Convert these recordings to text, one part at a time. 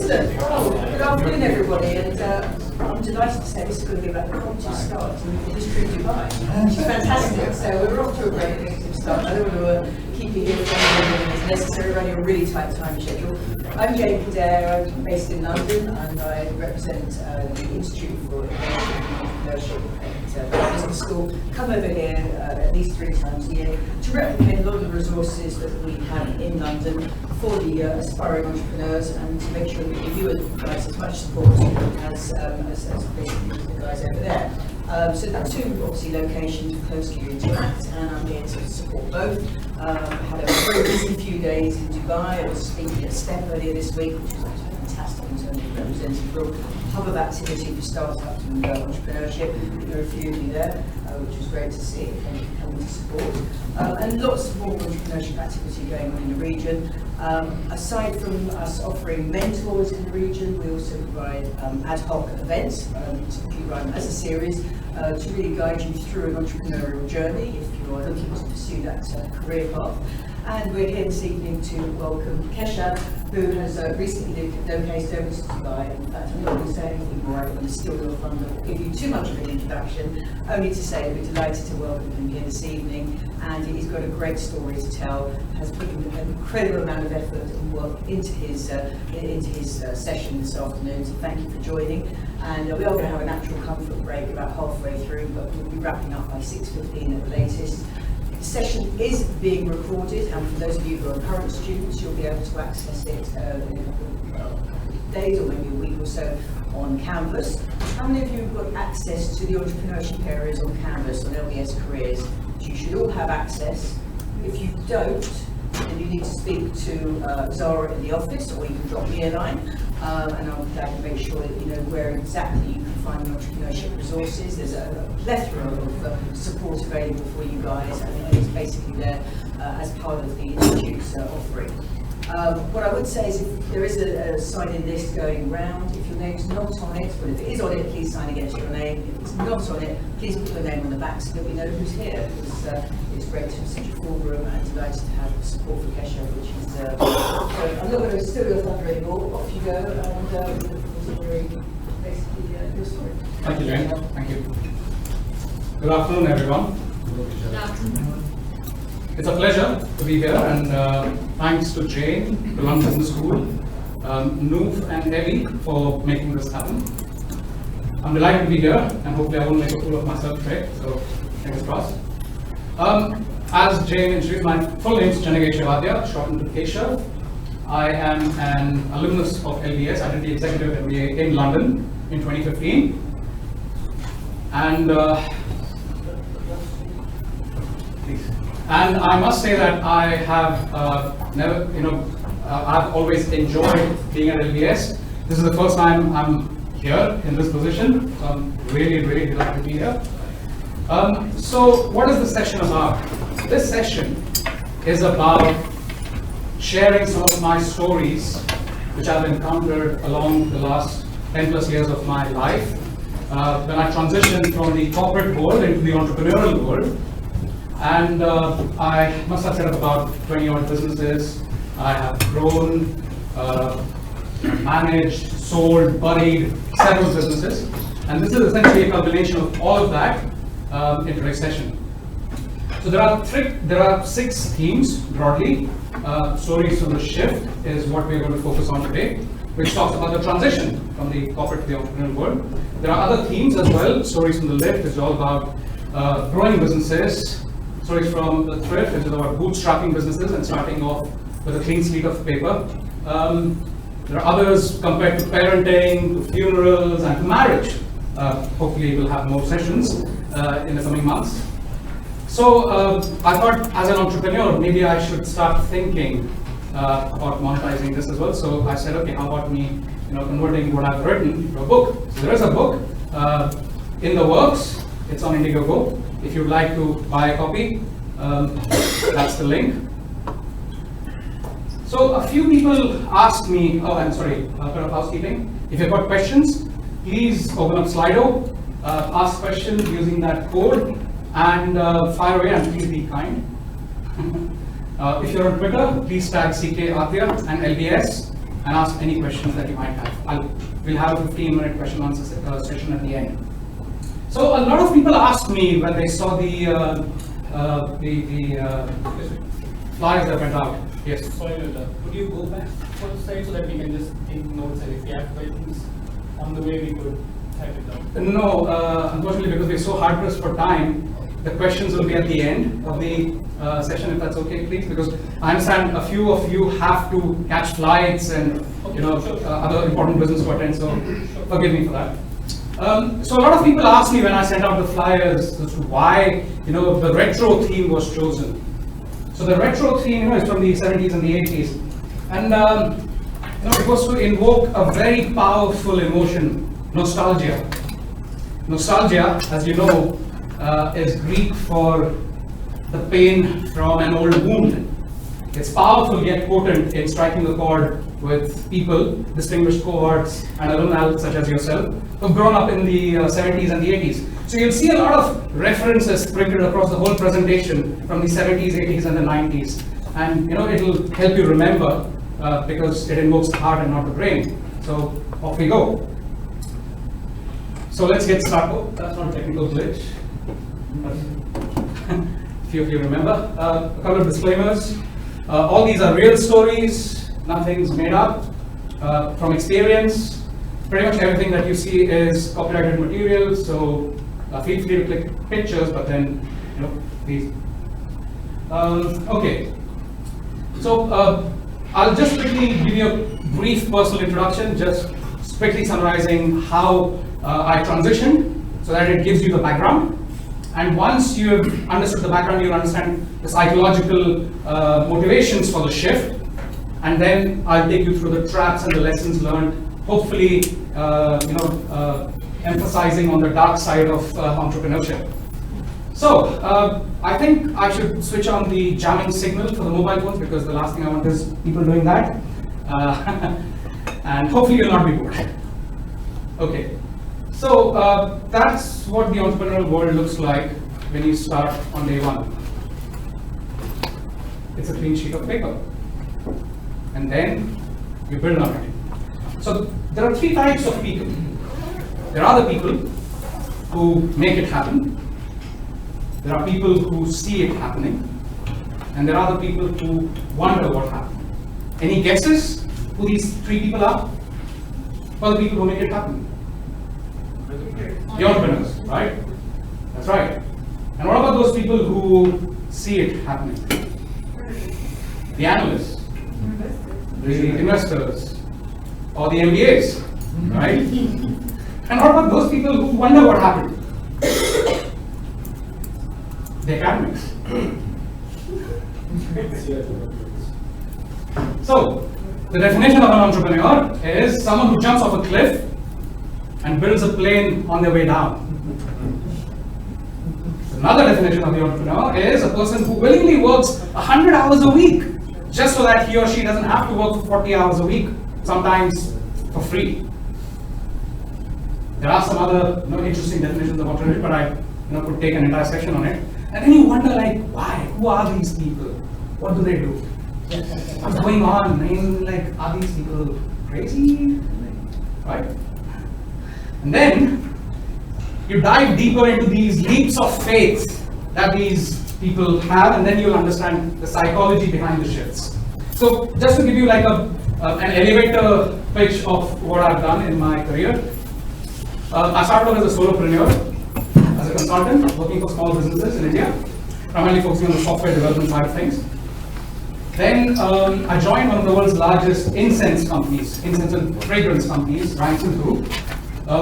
Excellent. Well, good afternoon, everybody, and I'm delighted to say this is going to be about the promptest start in the history of Dubai, which is fantastic. So we're off to a great effective start. I don't want to keep you here for longer than is necessary. We're running a really tight time schedule. I'm Ajay Mavinkurve. I'm based in London, and I represent the Institute for Entrepreneurship at the business school. Come over here at least 3 times a year to replicate a lot of the resources that we have in London for the aspiring entrepreneurs, and to make sure that we give you guys as much support as basically the guys over there. So the two obviously locations close to you interact, and I'm here to support both. I had a very busy few days in Dubai. I was speaking at STEP earlier this week, which was fantastic in terms of representing a real hub of activity for startups and entrepreneurship. There are a few of you there, which was great to see. Thank you for coming to support. And lots of more entrepreneurship activity going on in the region. Aside from us offering mentors in the region, we also provide ad hoc events, typically run as a series, to really guide you through an entrepreneurial journey if you are looking to pursue that career path. And we're here this evening to welcome Keshav, who has recently located over to Dubai. In fact, I'm not going to say anything more, I'm going to steal your thunder or give you too much of an introduction, only to say that we're delighted to welcome him here this evening, and he's got a great story to tell, has put an incredible amount of effort and work into his session this afternoon, so thank you for joining. And we are going to have a natural comfort break about halfway through, but we'll be wrapping up by 6:15 at the latest. The session is being recorded, and for those of you who are current students, you'll be able to access it in a couple of days or maybe a week or so on Canvas. How many of you have got access to the entrepreneurship areas on Canvas, on LBS Careers? You should all have access. If you don't, then you need to speak to Zara in the office, or you can drop me a line, and I'll be glad to make sure that you know where exactly you can find the entrepreneurship resources. There's a plethora of support available for you guys, and it's basically there as part of the Institute's offering. What I would say is if there is a sign-in list going round, if your name's not on it, well, if it is on it, please sign against your name. If it's not on it, please put your name on the back so that we know who's here, because it's great to have such a full room, and delighted to have the support for Keshav, which is so I'm not going to steal your thunder anymore. Off you go, and basically your story. Thank you, Jane. Thank you. Good afternoon, everyone. Good afternoon. It's a pleasure to be here, and thanks to Jane, the London Business School, Noof and Evie for making this happen. I'm delighted to be here, and hopefully I won't make a fool of myself today, so fingers crossed. As Jane introduced, my full name is Chennakeshav Adya, shortened to Keshav. I am an alumnus of LBS. I did the Executive MBA in London in 2015. And I must say that I have I've always enjoyed being at LBS. This is the first time I'm here in this position, so I'm really, really delighted to be here. So what is this session about? This session is about sharing some of my stories which I've encountered along the last 10 plus years of my life, when I transitioned from the corporate world into the entrepreneurial world. And I must have set up about 20 odd businesses. I have grown, managed, sold, buried several businesses. And this is essentially a combination of all of that in today's session. So there are 6 themes broadly. Stories from the shift is what we're going to focus on today, which talks about the transition from the corporate to the entrepreneurial world. There are other themes as well. Stories from the lift is all about growing businesses. Stories from the thrift, which is about bootstrapping businesses and starting off with a clean slate of paper. There are others compared to parenting, to funerals, and to marriage. Hopefully we'll have more sessions in the coming months. So I thought as an entrepreneur, maybe I should start thinking about monetizing this as well. So I said, okay, how about me converting what I've written to a book? So there is a book in the works. It's on Indiegogo. If you'd like to buy a copy, that's the link. So a few people asked me, a bit of housekeeping. If you've got questions, please open up Slido, ask questions using that code, and fire away, and please be kind. If you're on Twitter, please tag CK Adya and LBS. and ask any questions that you might have. We'll have a 15-minute question answer session at the end. So a lot of people asked me when they saw the flyers that went out. Yes. Sorry to interrupt. Could you go back for the slide so that we can just take notes, and if we have questions on the way, we could type it down? No, unfortunately, because we're so hard pressed for time, the questions will be at the end of the session, if that's okay, please, because I understand a few of you have to catch flights and other important business to attend, so forgive me for that. So a lot of people ask me when I sent out the flyers as to why the retro theme was chosen. So the retro theme is from the 70s and the 80s, and it was to invoke a very powerful emotion, nostalgia. Nostalgia, as you know, is Greek for the pain from an old wound. It's powerful yet potent in striking the chord with people, distinguished cohorts, and alumni such as yourself, who've grown up in the 70s and the 80s. So you'll see a lot of references sprinkled across the whole presentation from the 70s, 80s, and the 90s. And it'll help you remember because it invokes the heart and not the brain. So off we go. So let's get started. Oh, that's not a technical glitch. Few of you remember. A couple of disclaimers. All these are real stories, nothing's made up. From experience, pretty much everything that you see is copyrighted material, so feel free to click pictures, but then, please. Okay. So I'll just quickly give you a brief personal introduction, just quickly summarizing how I transitioned so that it gives you the background. And once you have understood the background, you'll understand the psychological motivations for the shift. And then I'll take you through the traps and the lessons learned, hopefully, emphasizing on the dark side of entrepreneurship. So I think I should switch on the jamming signal for the mobile phones, because the last thing I want is people doing that. And hopefully you'll not be bored. Okay. So that's what the entrepreneurial world looks like when you start on day one. It's a clean sheet of paper. And then you build on it. So there are three types of people. There are the people who make it happen. There are people who see it happening. And there are the people who wonder what happened. Any guesses who these three people are? Well, the people who make it happen. The entrepreneurs, right? That's right. And what about those people who see it happening? The analysts, the investors, or the MBAs, right? And what about those people who wonder what happened? The academics. So, the definition of an entrepreneur is someone who jumps off a cliff and builds a plane on their way down. Another definition of the entrepreneur is a person who willingly works 100 hours a week just so that he or she doesn't have to work for 40 hours a week, sometimes for free. There are some other interesting definitions of entrepreneurship, but I could take an entire section on it. And then you wonder, like, why? Who are these people? What do they do? What's going on? I mean, like, are these people crazy? Right? And then you dive deeper into these leaps of faith that these people have, and then you'll understand the psychology behind the shifts. So just to give you like an elevator pitch of what I've done in my career. I started off as a solopreneur, as a consultant, working for small businesses in India, primarily focusing on the software development side of things. Then I joined one of the world's largest incense and fragrance companies, Ransom Group,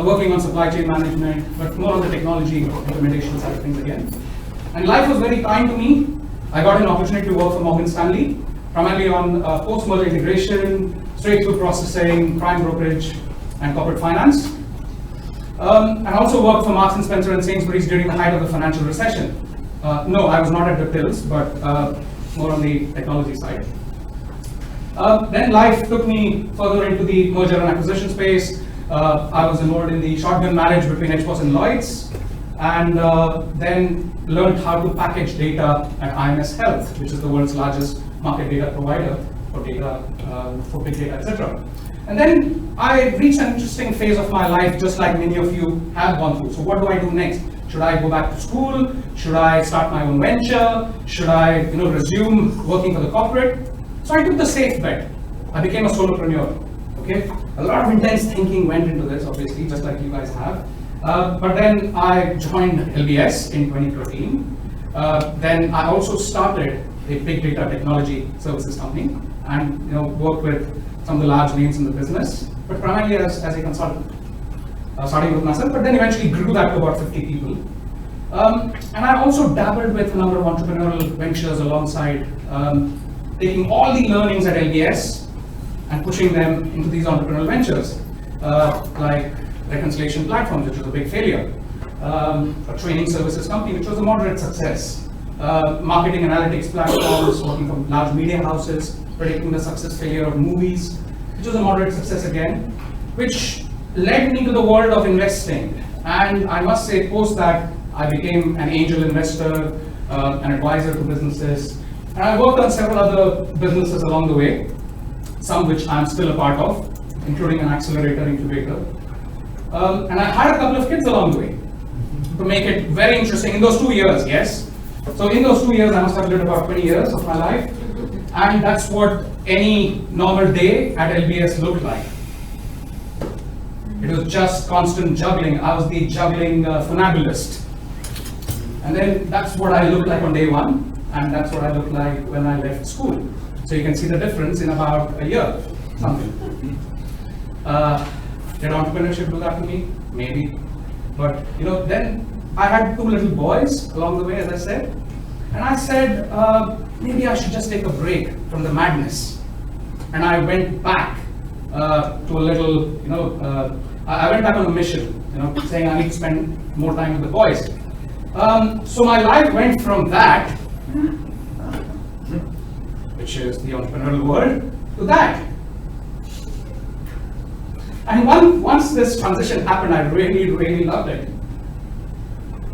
working on supply chain management, but more on the technology implementation side of things again. And life was very kind to me. I got an opportunity to work for Morgan Stanley, primarily on post-merger integration, straight-through processing, prime brokerage, and corporate finance. And I also worked for Marks & Spencer and Sainsbury's during the height of the financial recession. No, I was not at the tills, but more on the technology side. Then life took me further into the merger and acquisition space. I was involved in the shotgun marriage between HBOS and Lloyds, and then learned how to package data at IMS Health, which is the world's largest market data provider for data, for big data, etc. And then I reached an interesting phase of my life, just like many of you have gone through. So what do I do next? Should I go back to school? Should I start my own venture? Should I, resume working for the corporate? So I took the safe bet. I became a solopreneur. Okay, a lot of intense thinking went into this, obviously, just like you guys have. But then I joined LBS in 2013. Then I also started a big data technology services company, and worked with some of the large names in the business, but primarily as a consultant, starting with myself, but then eventually grew that to about 50 people. And I also dabbled with a number of entrepreneurial ventures alongside, taking all the learnings at LBS and pushing them into these entrepreneurial ventures, like reconciliation platforms, which was a big failure, a training services company, which was a moderate success, marketing analytics platforms, working for large media houses, predicting the success failure of movies, which was a moderate success again, which led me to the world of investing. And I must say, post that, I became an angel investor, an advisor to businesses, and I worked on several other businesses along the way, some which I'm still a part of, including an accelerator incubator. And I had a couple of kids along the way to make it very interesting in those 2 years, yes. So in those 2 years, I must have lived about 20 years of my life. And that's what any normal day at LBS looked like. It was just constant juggling. I was the juggling funambulist. And then that's what I looked like on day one, and that's what I looked like when I left school. So you can see the difference in about a year, something. Did entrepreneurship do that to me? Maybe. But then I had 2 little boys along the way, as I said. And I said, maybe I should just take a break from the madness. And I went back to a little, I went back on a mission, saying I need to spend more time with the boys. So my life went from that, which is the entrepreneurial world, to that. And once this transition happened, I really, really loved it.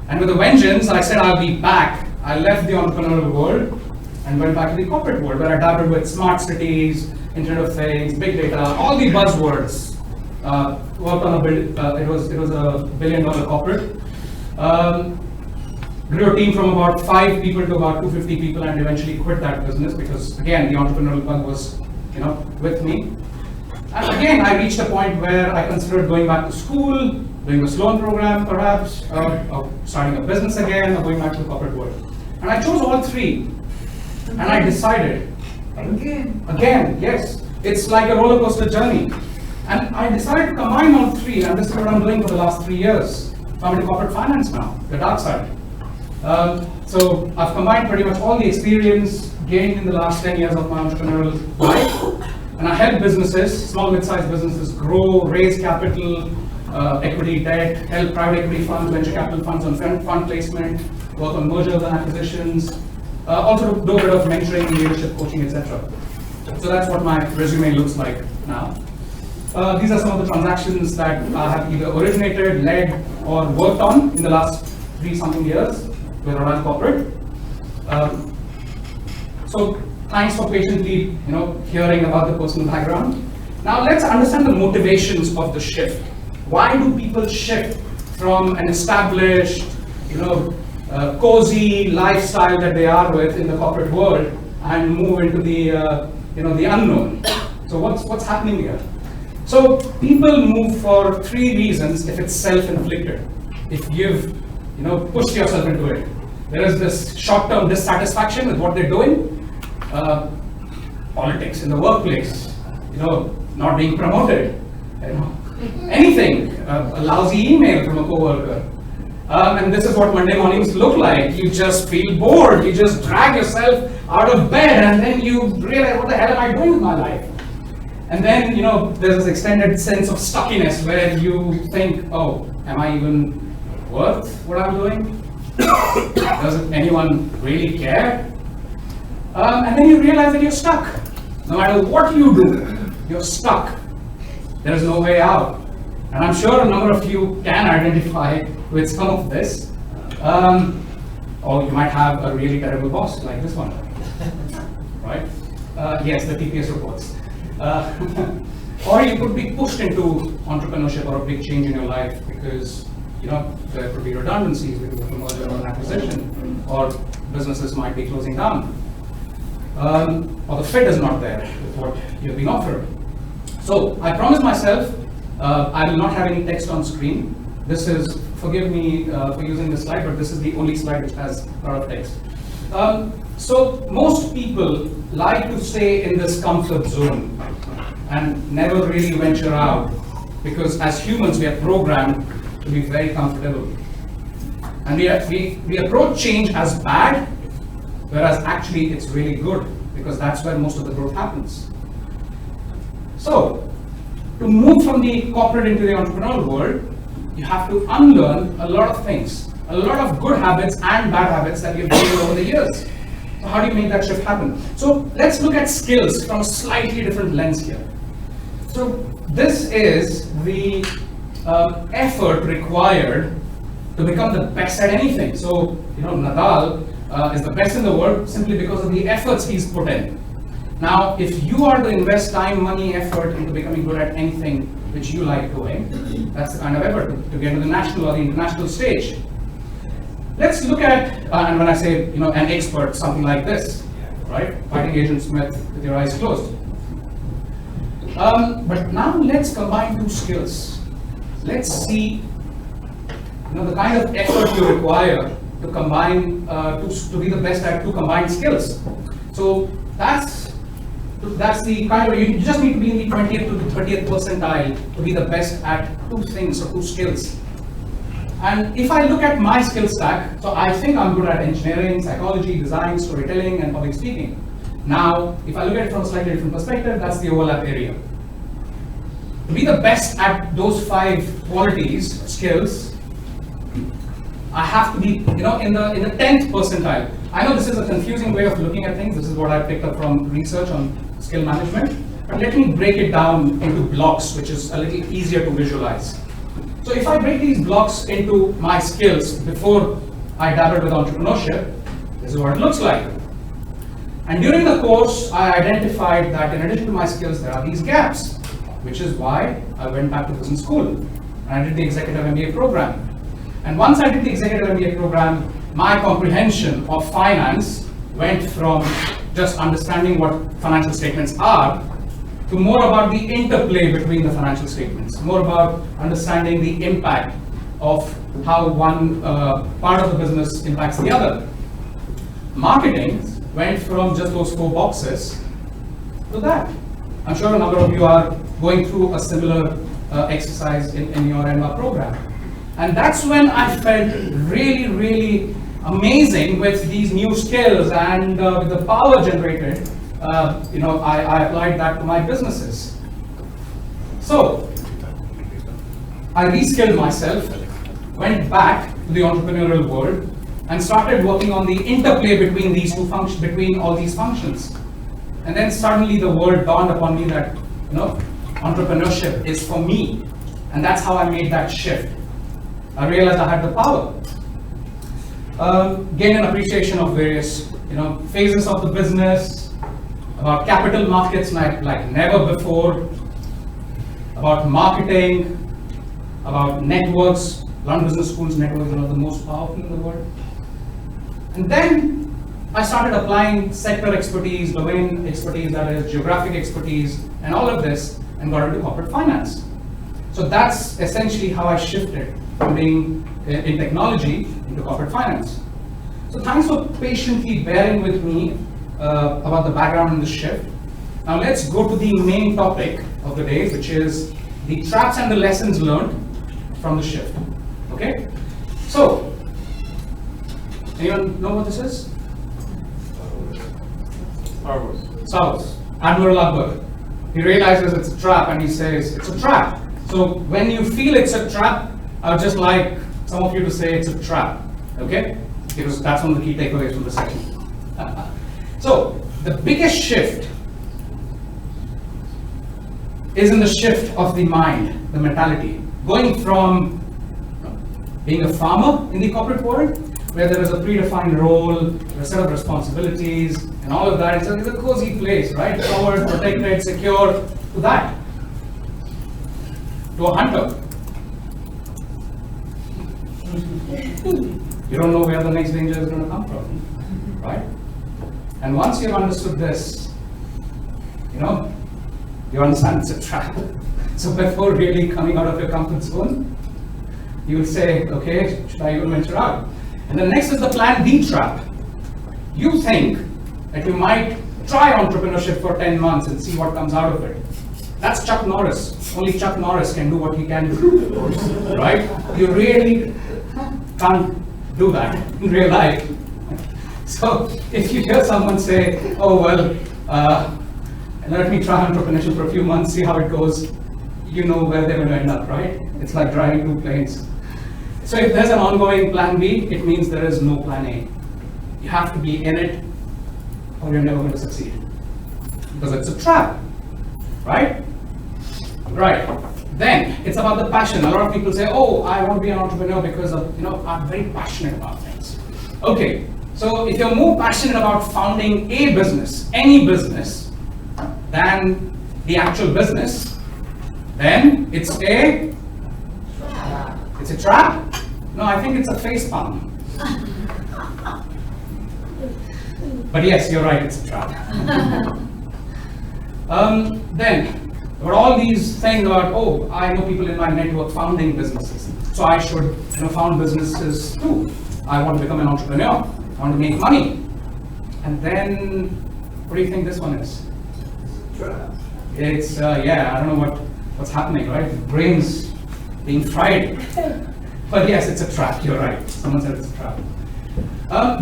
And with a vengeance, I said I'll be back. I left the entrepreneurial world and went back to the corporate world, where I dabbled with smart cities, Internet of Things, big data, all the buzzwords. Worked on it was a $1 billion corporate. Grew a team from about 5 people to about 250 people, and eventually quit that business because, again, the entrepreneurial bug was, with me. And again, I reached a point where I considered going back to school, doing a Sloan program, perhaps, or starting a business again, or going back to the corporate world. And I chose all 3, and I decided. Again, yes. It's like a roller coaster journey. And I decided to combine all 3, and this is what I'm doing for the last 3 years. I'm in corporate finance now, the dark side. So I've combined pretty much all the experience gained in the last 10 years of my entrepreneurial life. And I help businesses, small mid-sized businesses, grow, raise capital, equity, debt, help private equity funds, venture capital funds on fund placement, work on mergers and acquisitions, also do a bit of mentoring, leadership coaching, etc. So that's what my resume looks like now. These are some of the transactions that I have either originated, led, or worked on in the last 3-something years with Adan Corporate. So thanks for patiently, hearing about the personal background. Now let's understand the motivations of the shift. Why do people shift from an established, cozy lifestyle that they are with in the corporate world and move into the, the unknown? So what's happening here? So people move for 3 reasons if it's self-inflicted. If you've, pushed yourself into it. There is this short-term dissatisfaction with what they're doing. Politics in the workplace, not being promoted, anything, a lousy email from a coworker. And this is what Monday mornings look like. You just feel bored, you just drag yourself out of bed, and then you realize, what the hell am I doing with my life? And then, there's this extended sense of stuckiness where you think, oh, am I even worth what I'm doing? Does anyone really care? And then you realize that you're stuck. No matter what you do, you're stuck. There's no way out. And I'm sure a number of you can identify with some of this. Or you might have a really terrible boss like this one, right? Yes, the TPS reports. Or you could be pushed into entrepreneurship or a big change in your life because, there could be redundancies because of a merger or an acquisition, or businesses might be closing down. Or the fit is not there with what you're being offered. So I promised myself I will not have any text on screen. This is, forgive me for using this slide, but this is the only slide which has a lot of text. So most people like to stay in this comfort zone and never really venture out, because as humans we are programmed to be very comfortable. And we approach change as bad, whereas actually it's really good, because that's where most of the growth happens. So, to move from the corporate into the entrepreneurial world, you have to unlearn a lot of things, a lot of good habits and bad habits that you've built over the years. So how do you make that shift happen? So let's look at skills from a slightly different lens here. So this is the effort required to become the best at anything. So, Nadal is the best in the world simply because of the efforts he's put in. Now, if you are to invest time, money, effort into becoming good at anything which you like doing, that's the kind of effort to get to the national or the international stage. Let's look at, and when I say, an expert, something like this, right? Fighting Agent Smith with your eyes closed. But now let's combine two skills. Let's see, the kind of effort you require to combine, to be the best at two combined skills. So that's the kind of, you just need to be in the 20th to the 30th percentile to be the best at two things or two skills. And if I look at my skill stack, so I think I'm good at engineering, psychology, design, storytelling, and public speaking. Now, if I look at it from a slightly different perspective, that's the overlap area. To be the best at those 5 qualities, skills, I have to be, in the 10th percentile. I know this is a confusing way of looking at things. This is what I picked up from research on skill management. But let me break it down into blocks, which is a little easier to visualize. So if I break these blocks into my skills before I dabbled with entrepreneurship, this is what it looks like. And during the course, I identified that in addition to my skills, there are these gaps, which is why I went back to business school. And I did the executive MBA program. And once I did the executive MBA program, my comprehension of finance went from just understanding what financial statements are to more about the interplay between the financial statements, more about understanding the impact of how one part of the business impacts the other. Marketing went from just those 4 boxes to that. I'm sure a number of you are going through a similar exercise in your MBA program. And that's when I felt really, really amazing with these new skills and with the power generated. I applied that to my businesses. So, I reskilled myself, went back to the entrepreneurial world, and started working on the interplay between these two functions, between all these functions. And then suddenly the world dawned upon me that, entrepreneurship is for me. And that's how I made that shift. I realized I had the power. Gained an appreciation of various, phases of the business, about capital markets like never before, about marketing, about networks. London Business School's network is one of the most powerful in the world. And then I started applying sector expertise, domain expertise, that is geographic expertise, and all of this, and got into corporate finance. So that's essentially how I shifted from being in technology into corporate finance. So thanks for patiently bearing with me about the background in this shift. Now let's go to the main topic of the day, which is the traps and the lessons learned from the shift. Okay? So, anyone know what this is? South. Admiral Akbar. He realizes it's a trap and he says it's a trap. So when you feel it's a trap, I would just like some of you to say it's a trap. Okay? Because that's one of the key takeaways from the session. So the biggest shift is in the shift of the mind, the mentality. Going from being a farmer in the corporate world where there is a predefined role, a set of responsibilities, and all of that. It's a cozy place, right? Covered, protected, secure, to that. To a hunter. You don't know where the next danger is going to come from, right? And once you've understood this, you understand it's a trap. So before really coming out of your comfort zone, you will say, okay, should I even venture out? And then next is the plan B trap. You think that you might try entrepreneurship for 10 months and see what comes out of it. That's Chuck Norris. Only Chuck Norris can do what he can do, right? You really can't do that in real life. So if you hear someone say, oh, well, let me try entrepreneurship for a few months, see how it goes, you know where they're going to end up, right? It's like driving 2 planes. So if there's an ongoing plan B, it means there is no plan A. You have to be in it or you're never going to succeed. Because it's a trap, right? Right. Then it's about the passion. A lot of people say, oh, I want to be an entrepreneur because of, I'm very passionate about things. Okay, so if you're more passionate about founding a business, any business, than the actual business, then it's a trap. It's a trap? No, I think it's a face palm. But yes, you're right, it's a trap. Then, there are all these things about, oh, I know people in my network founding businesses, so I should found businesses too. I want to become an entrepreneur. I want to make money. And then, what do you think this one is? Trap. It's, I don't know what's happening, right? Brains being fried. But yes, it's a trap, you're right. Someone said it's a trap.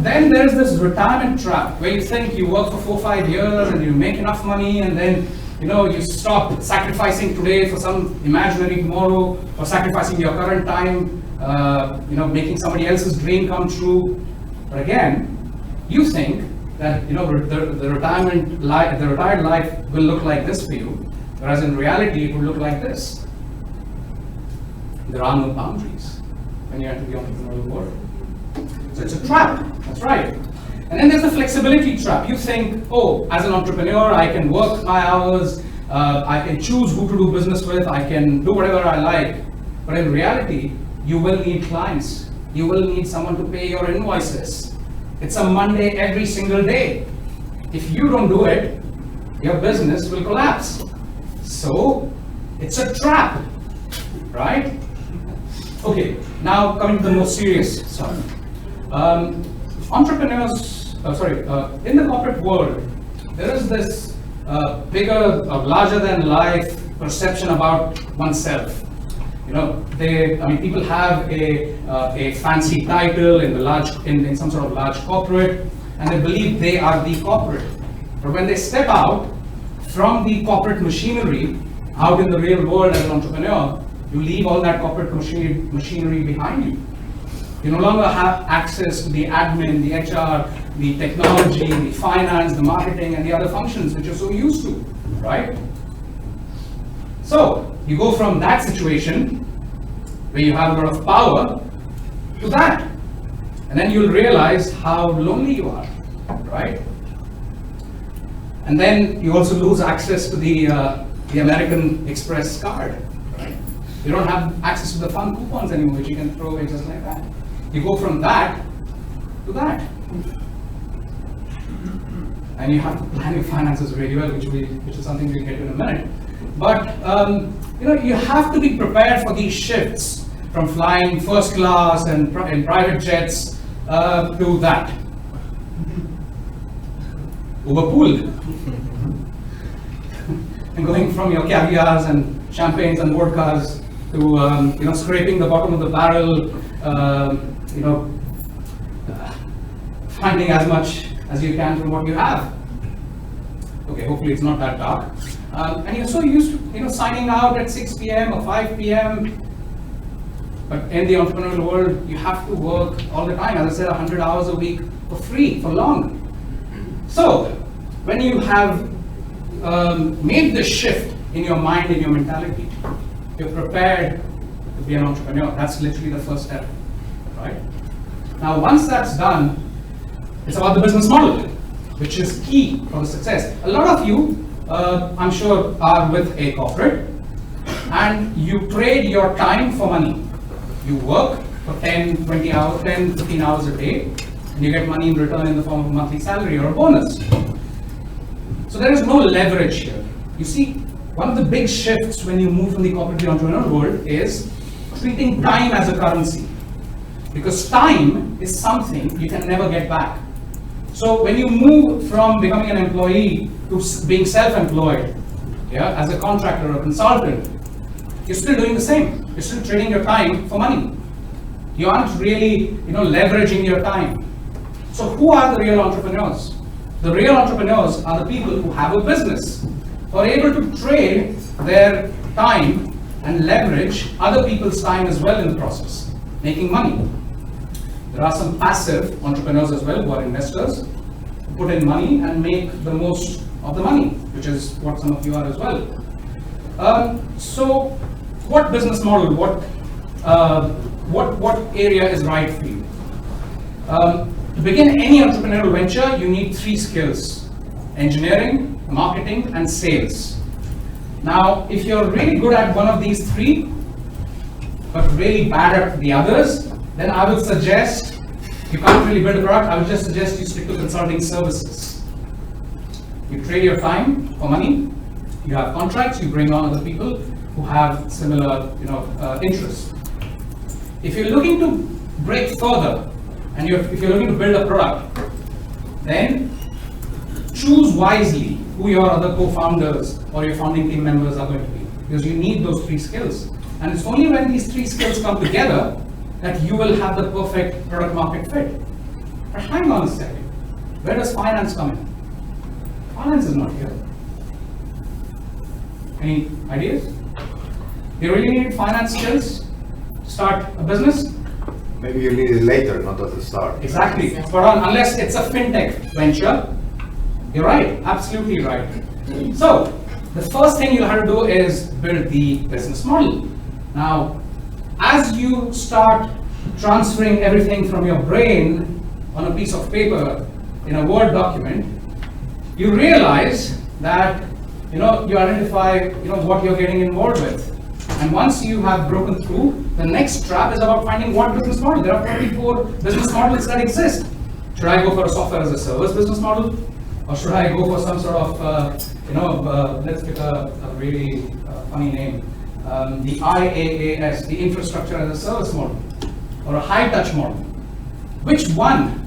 Then there's this retirement trap, where you think you work for 4 or 5 years and you make enough money and then you stop sacrificing today for some imaginary tomorrow, or sacrificing your current time, making somebody else's dream come true. But again, you think that the retired life will look like this for you, whereas in reality it will look like this. There are no boundaries when you enter the entrepreneurial world. So it's a trap, that's right. And then there's the flexibility trap. You think, oh, as an entrepreneur, I can work my hours, I can choose who to do business with, I can do whatever I like. But in reality, you will need clients. You will need someone to pay your invoices. It's a Monday every single day. If you don't do it, your business will collapse. So, it's a trap, right? Okay, now coming to the more serious stuff. Entrepreneurs, in the corporate world, there is this bigger, larger than life perception about oneself. People have a fancy title in some sort of large corporate, and they believe they are the corporate. But when they step out from the corporate machinery, out in the real world as an entrepreneur, you leave all that corporate machinery behind you. You no longer have access to the admin, the HR, the technology, the finance, the marketing, and the other functions which you're so used to, right? So, you go from that situation, where you have a lot of power, to that. And then you'll realize how lonely you are, right? And then you also lose access to the American Express card, right? You don't have access to the fun coupons anymore, which you can throw away just like that. You go from that to that. And you have to plan your finances really well, which is something we'll get to in a minute. But you have to be prepared for these shifts from flying first class and in private jets to that. Overpooled. And going from your caviars and champagnes and vodkas to scraping the bottom of the barrel, finding as much as you can from what you have. Okay, hopefully it's not that dark. And you're so used to signing out at 6 p.m. or 5 p.m. But in the entrepreneurial world, you have to work all the time. As I said, 100 hours a week for free, for long. So, when you have made this shift in your mind, in your mentality, you're prepared to be an entrepreneur. That's literally the first step, right? Now, once that's done, it's about the business model, which is key for the success. A lot of you, I'm sure, are with a corporate, and you trade your time for money. You work for 10, 20 hours, 10, 15 hours a day, and you get money in return in the form of a monthly salary or a bonus. So there is no leverage here. You see, one of the big shifts when you move from the corporate to the entrepreneurial world is treating time as a currency. Because time is something you can never get back. So when you move from becoming an employee to being self-employed, yeah, as a contractor or a consultant, you're still doing the same. You're still trading your time for money. You aren't really, leveraging your time. So who are the real entrepreneurs? The real entrepreneurs are the people who have a business, who are able to trade their time and leverage other people's time as well in the process, making money. There are some passive entrepreneurs as well who are investors, who put in money and make the most of the money, which is what some of you are as well. So what business model, what area is right for you? To begin any entrepreneurial venture, you need 3 skills: engineering, marketing, and sales. Now, if you're really good at one of these 3, but really bad at the others, then I would suggest, you can't really build a product, I would just suggest you stick to consulting services. You trade your time for money, you have contracts, you bring on other people who have similar interests. If you're looking to break further, and if you're looking to build a product, then choose wisely who your other co-founders or your founding team members are going to be, because you need those 3 skills. And it's only when these 3 skills come together that you will have the perfect product market fit. But hang on a second, where does finance come in? Finance is not here. Any ideas? You really need finance skills to start a business? Maybe you need it later, not at the start. Exactly, spot on, unless it's a fintech venture. You're right, absolutely right. So, the first thing you'll have to do is build the business model. Now, as you start transferring everything from your brain on a piece of paper in a Word document, you realize that you identify what you're getting involved with. And once you have broken through, the next trap is about finding what business model. There are 44 business models that exist. Should I go for a software as a service business model? Or should I go for some sort of, let's pick a really funny name, the IaaS, the infrastructure as a service model, or a high touch model? Which one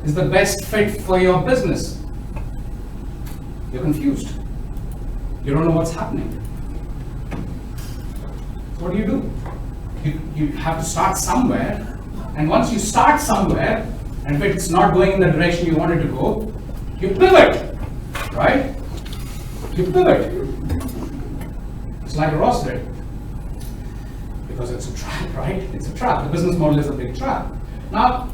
is the best fit for your business? You're confused. You don't know what's happening. So what do? You have to start somewhere, and once you start somewhere, and if it's not going in the direction you wanted to go, you pivot, right? You pivot. It's like a Ross thread. Because it's a trap, right? It's a trap. The business model is a big trap. Now,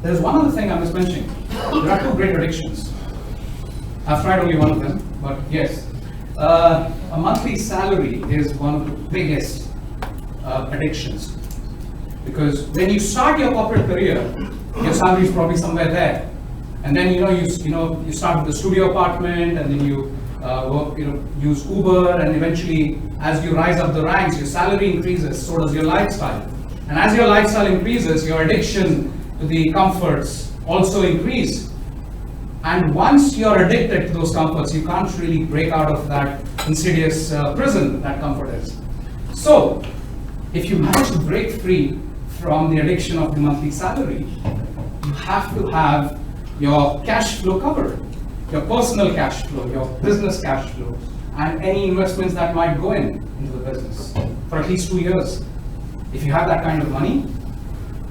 there's one other thing I was mentioning. There are 2 great addictions. I've tried only one of them, but yes. A monthly salary is one of the biggest addictions. Because when you start your corporate career, your salary is probably somewhere there. And then you start with a studio apartment, and then you work, use Uber, and eventually, as you rise up the ranks, your salary increases, so does your lifestyle. And as your lifestyle increases, your addiction to the comforts also increase. And once you're addicted to those comforts, you can't really break out of that insidious prison that comfort is. So, if you manage to break free from the addiction of the monthly salary, you have to have your cash flow covered, your personal cash flow, your business cash flow, and any investments that might go into the business for at least 2 years. If you have that kind of money,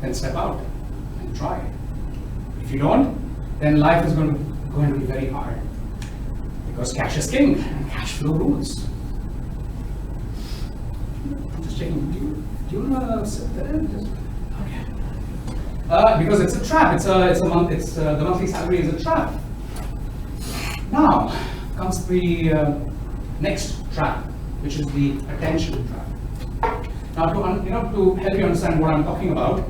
then step out and try. If you don't, then life is going to be very hard, because cash is king and cash flow rules. I'm just checking. Do you want to sit there? Okay. Because it's a trap. The monthly salary is a trap. Now comes the next trap, which is the attention trap. Now, to help you understand what I'm talking about,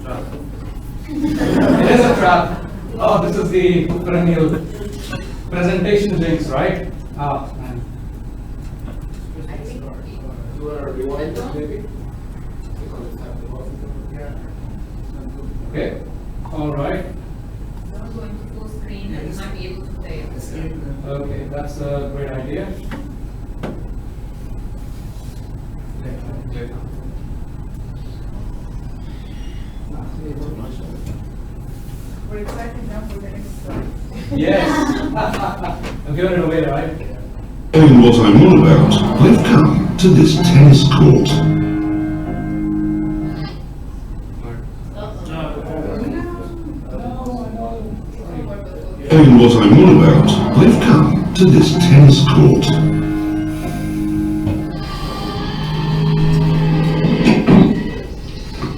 trap. It is a trap. Oh, this is the perennial presentation links, right? Ah, man. You want to rewind that maybe? Okay, all right. I'm going to full screen and might be able to play it. Okay, that's a great idea. We're excited now for the next slide. Yes. I'm giving it away, right? Knowing what I'm on about, I've come to this tennis court. Knowing what I'm on about, I've come to this tennis court.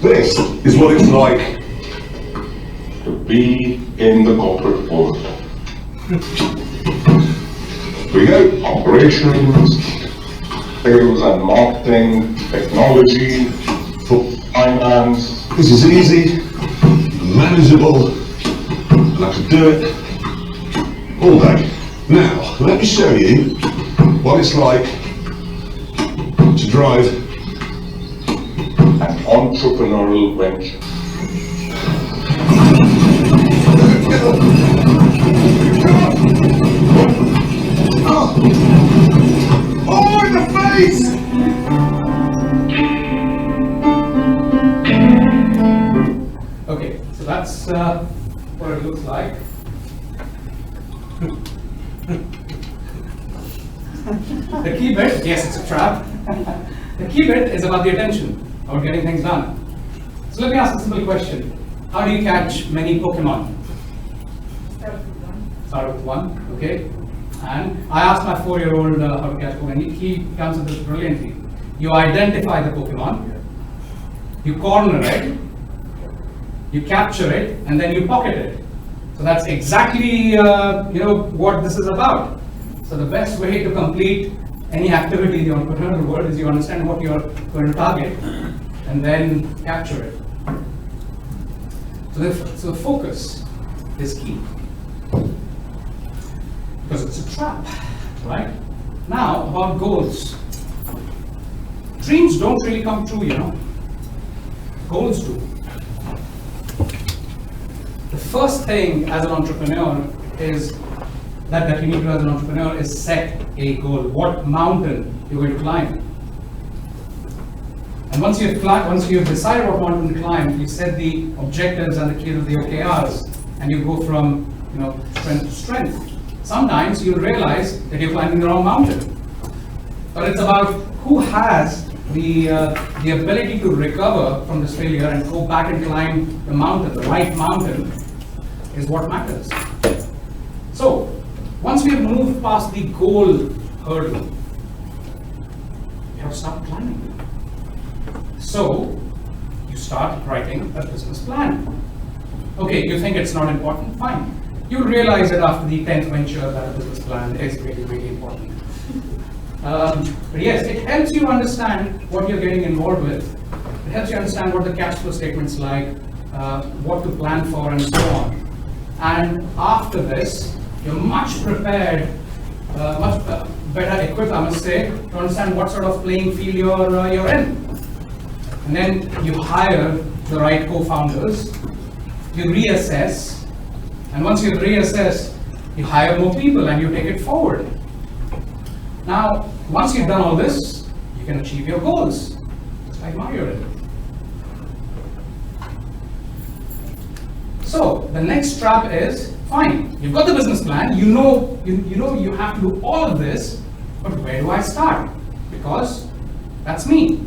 This is what it's like to be in the corporate world. We go operations, sales and marketing, technology, finance. This is easy, manageable, and I can do it all day. Now, let me show you what it's like to drive An entrepreneurial venture. Oh, in the face! Okay, so that's what it looks like. The key bit, yes, it's a trap. The key bit is about the attention, about getting things done. So let me ask a simple question. How do you catch many Pokemon? Start with one, okay? And I asked my 4-year-old how to catch Pokemon. He answered this brilliantly. You identify the Pokemon, you corner it, you capture it, and then you pocket it. So that's exactly what this is about. So the best way to complete any activity in the entrepreneurial world is you understand what you're going to target and then capture it. So the focus is key. Because it's a trap, right? Now, about goals. Dreams don't really come true, Goals do. The first thing as an entrepreneur is that you need to do as an entrepreneur is set a goal. What mountain you're going to climb. And once you've decided what mountain to climb, you set the objectives and the keys of the OKRs, and you go from strength to strength. Sometimes you'll realize that you're climbing the wrong mountain. But it's about who has the ability to recover from this failure and go back and climb the mountain, the right mountain, is what matters. So, once we have moved past the goal hurdle, you have to start planning. So, you start writing a business plan. Okay, you think it's not important? Fine. You'll realize that after the 10th venture that a business plan is really, really important. But yes, it helps you understand what you're getting involved with. It helps you understand what the cash flow statement's like, what to plan for, and so on. And after this, you're much prepared, much better equipped, I must say, to understand what sort of playing field you're in. And then you hire the right co-founders, you reassess, and once you've reassessed, you hire more people and you take it forward. Now, once you've done all this, you can achieve your goals, just like Mario did. So, the next trap is, fine, you've got the business plan, you know you have to do all of this, but where do I start? Because that's me.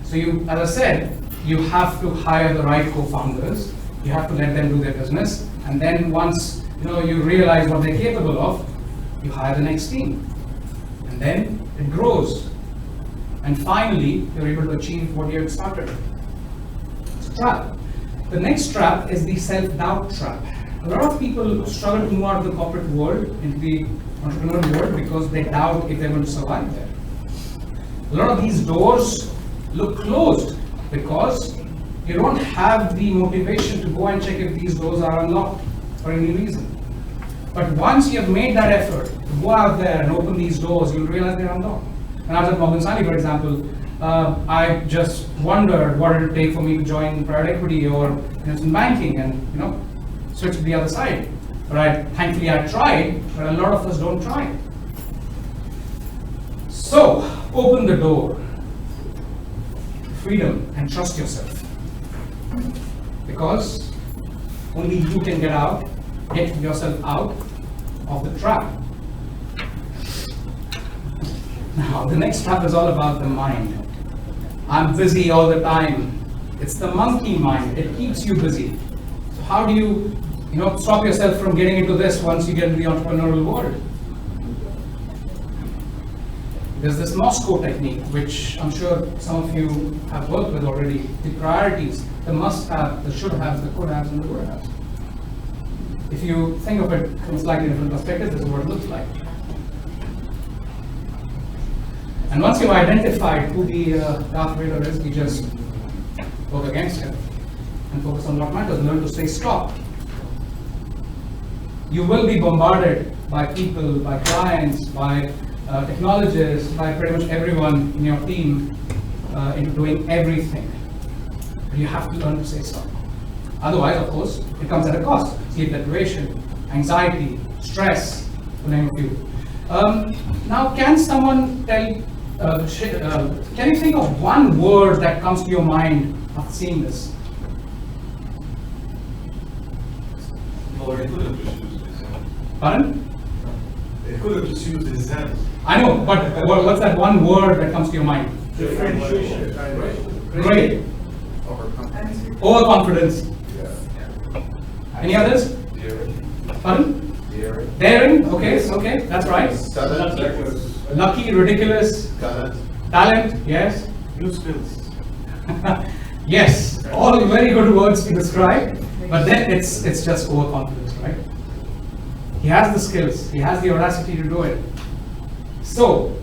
So as I said, you have to hire the right co-founders, you have to let them do their business, and then once you realize what they're capable of, you hire the next team. And then it grows. And finally, you're able to achieve what you had started. It's a trap. The next trap is the self-doubt trap. A lot of people struggle to move out of the corporate world into the entrepreneurial world because they doubt if they're going to survive there. A lot of these doors look closed because you don't have the motivation to go and check if these doors are unlocked for any reason. But once you have made that effort to go out there and open these doors, you'll realize they're unlocked. When I was at Morgan Stanley, for example, I just wondered what it would take for me to join private equity or investment banking and switch to the other side. But thankfully I tried, but a lot of us don't try. So open the door, freedom, and trust yourself. Because only you can get yourself out of the trap. Now, the next trap is all about the mind. I'm busy all the time. It's the monkey mind. It keeps you busy. So how do you, stop yourself from getting into this once you get into the entrepreneurial world? There's this Moscow technique, which I'm sure some of you have worked with already. The priorities, the must-have, the should-haves, the could-haves, and the would-haves. If you think of it from a slightly different perspective, this is what it looks like. And once you've identified who the Darth Vader is, you just work against him and focus on what matters. Learn to say stop. You will be bombarded by people, by clients, by technologists, by pretty much everyone in your team into doing everything. But you have to learn to say stop. Otherwise, of course, it comes at a cost. Sleep deprivation, anxiety, stress, to name a few. Now, can someone tell, can you think of one word that comes to your mind after seeing this? Well, he could have just used his hand. Pardon? He could have just used his hand. I know, but what's that one word that comes to your mind? Differentiation. Great. Overconfidence. Any others? Daring. Pardon? Daring. Daring? Okay, that's right. Lucky, ridiculous. Talent, yes. New skills. Yes, all very good words to describe, but then it's just overconfidence, right? He has the skills, he has the audacity to do it. So,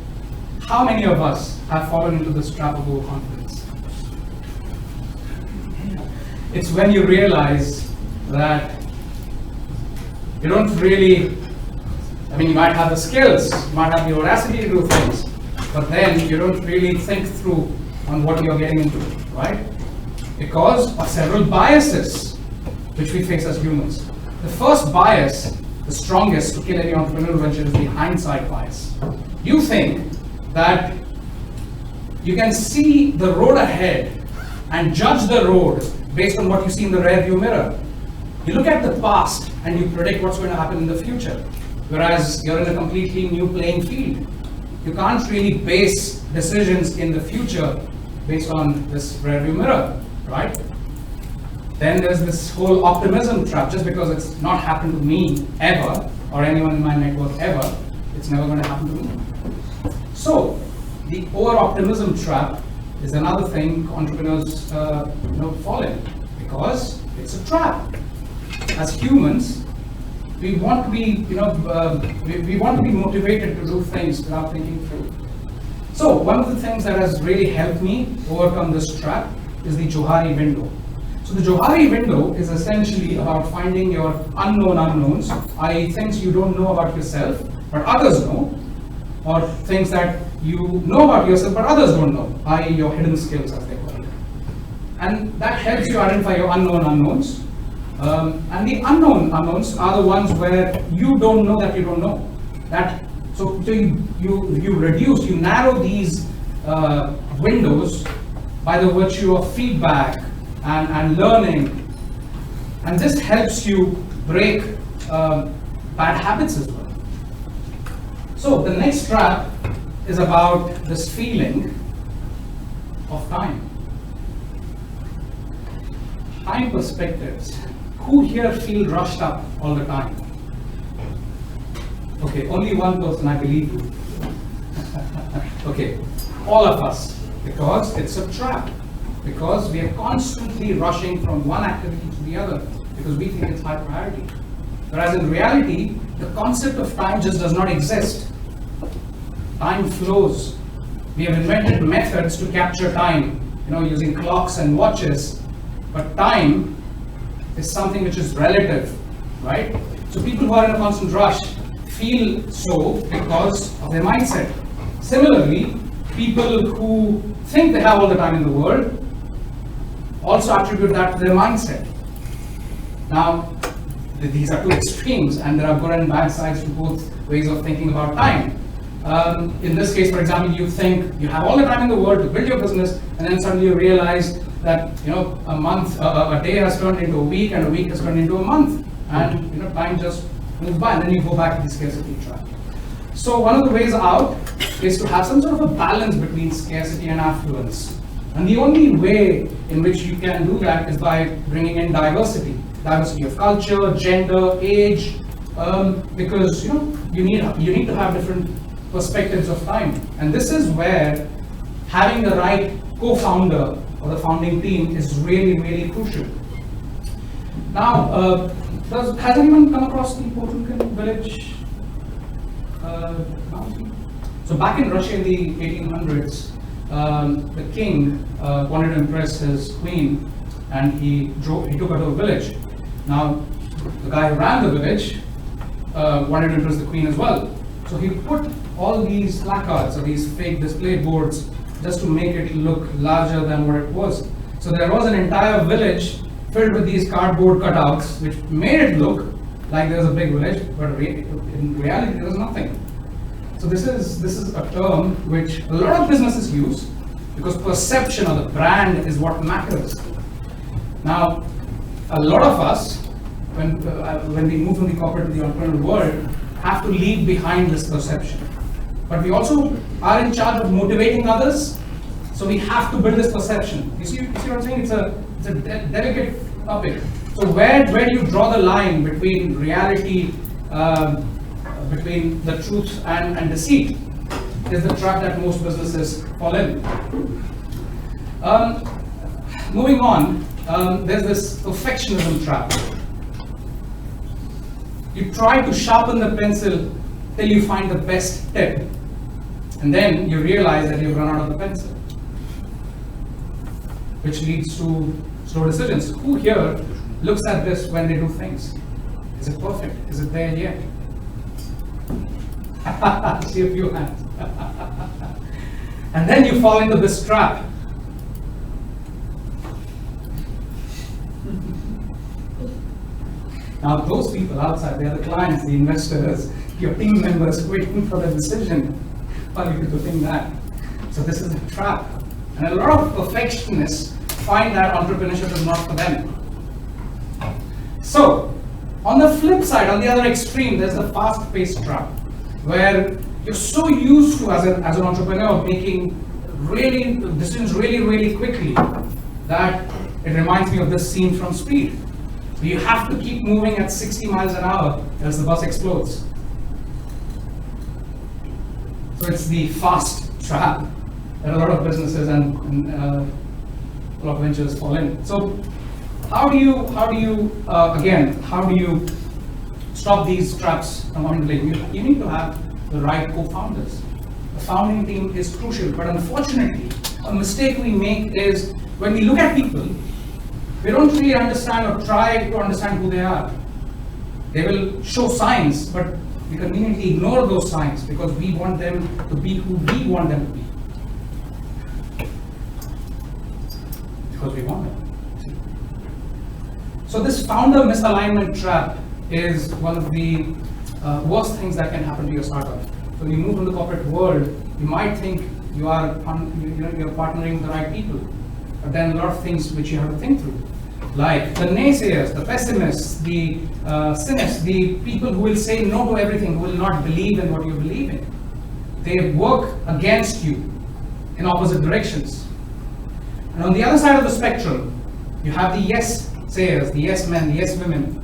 how many of us have fallen into this trap of overconfidence? It's when you realize that you don't really, you might have the skills, you might have the audacity to do things, but then you don't really think through on what you're getting into, right? Because of several biases which we face as humans. The first bias, the strongest to kill any entrepreneurial venture, is the hindsight bias. You think that you can see the road ahead and judge the road based on what you see in the rearview mirror. You look at the past and you predict what's going to happen in the future, whereas you're in a completely new playing field. You can't really base decisions in the future based on this rearview mirror, right? Then there's this whole optimism trap. Just because it's not happened to me ever, or anyone in my network ever, it's never going to happen to me. So, the over-optimism trap is another thing entrepreneurs fall in, because it's a trap. As humans, we want to be, we want to be motivated to do things without thinking through. So, one of the things that has really helped me overcome this trap is the Johari window. So the Johari window is essentially about finding your unknown unknowns, i.e. things you don't know about yourself, but others know, or things that you know about yourself, but others don't know, i.e. your hidden skills, as they call it. And that helps you identify your unknown unknowns. And the unknown unknowns are the ones where you don't know that you don't know. So you narrow these windows by the virtue of feedback and learning, and this helps you break bad habits as well. So the next trap is about this feeling of time. Time perspectives. Who here feel rushed up all the time? Okay, only one person, I believe you. Okay, all of us, because it's a trap. Because we are constantly rushing from one activity to the other, because we think it's high priority. Whereas in reality, the concept of time just does not exist. Time flows. We have invented methods to capture time, using clocks and watches, But time is something which is relative, right? So people who are in a constant rush feel so because of their mindset. Similarly, people who think they have all the time in the world also attribute that to their mindset. Now, these are two extremes, and there are good and bad sides to both ways of thinking about time. In this case, for example, you think you have all the time in the world to build your business, and then suddenly you realize that a day has turned into a week, and a week has turned into a month, and time just moves by, and then you go back to the scarcity trap. So one of the ways out is to have some sort of a balance between scarcity and affluence. And the only way in which you can do that is by bringing in diversity of culture, gender, age, because you need to have different perspectives of time. And this is where having the right co-founder or the founding team is really, really crucial. Now, has anyone come across the Potemkin village? So back in Russia in the 1800s, the king wanted to impress his queen, and he took her to a village. Now, the guy who ran the village wanted to impress the queen as well. So he put all these placards or these fake display boards just to make it look larger than what it was. So there was an entire village filled with these cardboard cutouts, which made it look like there was a big village, but in reality there was nothing. So this is a term which a lot of businesses use because perception of the brand is what matters. Now, a lot of us, when we move from the corporate to the entrepreneurial world, have to leave behind this perception. But we also are in charge of motivating others, so we have to build this perception. You see what I'm saying? It's a delicate topic. So where do you draw the line between reality, between the truth and deceit? Is the trap that most businesses fall in. Moving on, there's this perfectionism trap. You try to sharpen the pencil till you find the best tip, and then you realize that you've run out of the pencil, which leads to slow decisions. Who here looks at this when they do things? Is it perfect? Is it there yet? See a few hands. And then you fall into this trap. Now those people outside, they are the clients, the investors, your team members waiting for the decision for you to do that. So this is a trap. And a lot of perfectionists find that entrepreneurship is not for them. So, on the flip side, on the other extreme, there's the fast-paced trap, where you're so used to, as an entrepreneur, making decisions really quickly, that it reminds me of this scene from Speed. You have to keep moving at 60 miles an hour, else the bus explodes. So it's the fast trap that a lot of businesses and a lot of ventures fall in. So how do you stop these traps from coming to play? You need to have the right co-founders. The founding team is crucial, but unfortunately, a mistake we make is when we look at people, we don't really understand or try to understand who they are. They will show signs, but we conveniently ignore those signs because we want them to be who we want them to be. Because we want them. So this founder misalignment trap is one of the worst things that can happen to your startup. So when you move from the corporate world, you might think you're partnering with the right people, but then a lot of things which you have to think through, like the naysayers, the pessimists, the cynics, the people who will say no to everything, who will not believe in what you believe in. They work against you in opposite directions. And on the other side of the spectrum, you have the yes sayers, the yes men, the yes women.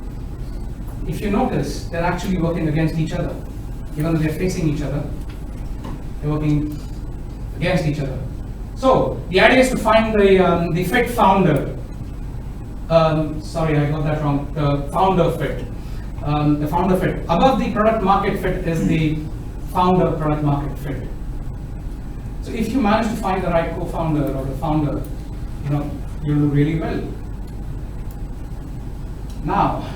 If you notice, they're actually working against each other. Even though they're facing each other, they're working against each other. So the idea is to find the fit founder. Sorry, I got that wrong. The founder fit. The founder fit. Above the product market fit is the founder product market fit. So if you manage to find the right co-founder or the founder, you'll do really well. Now,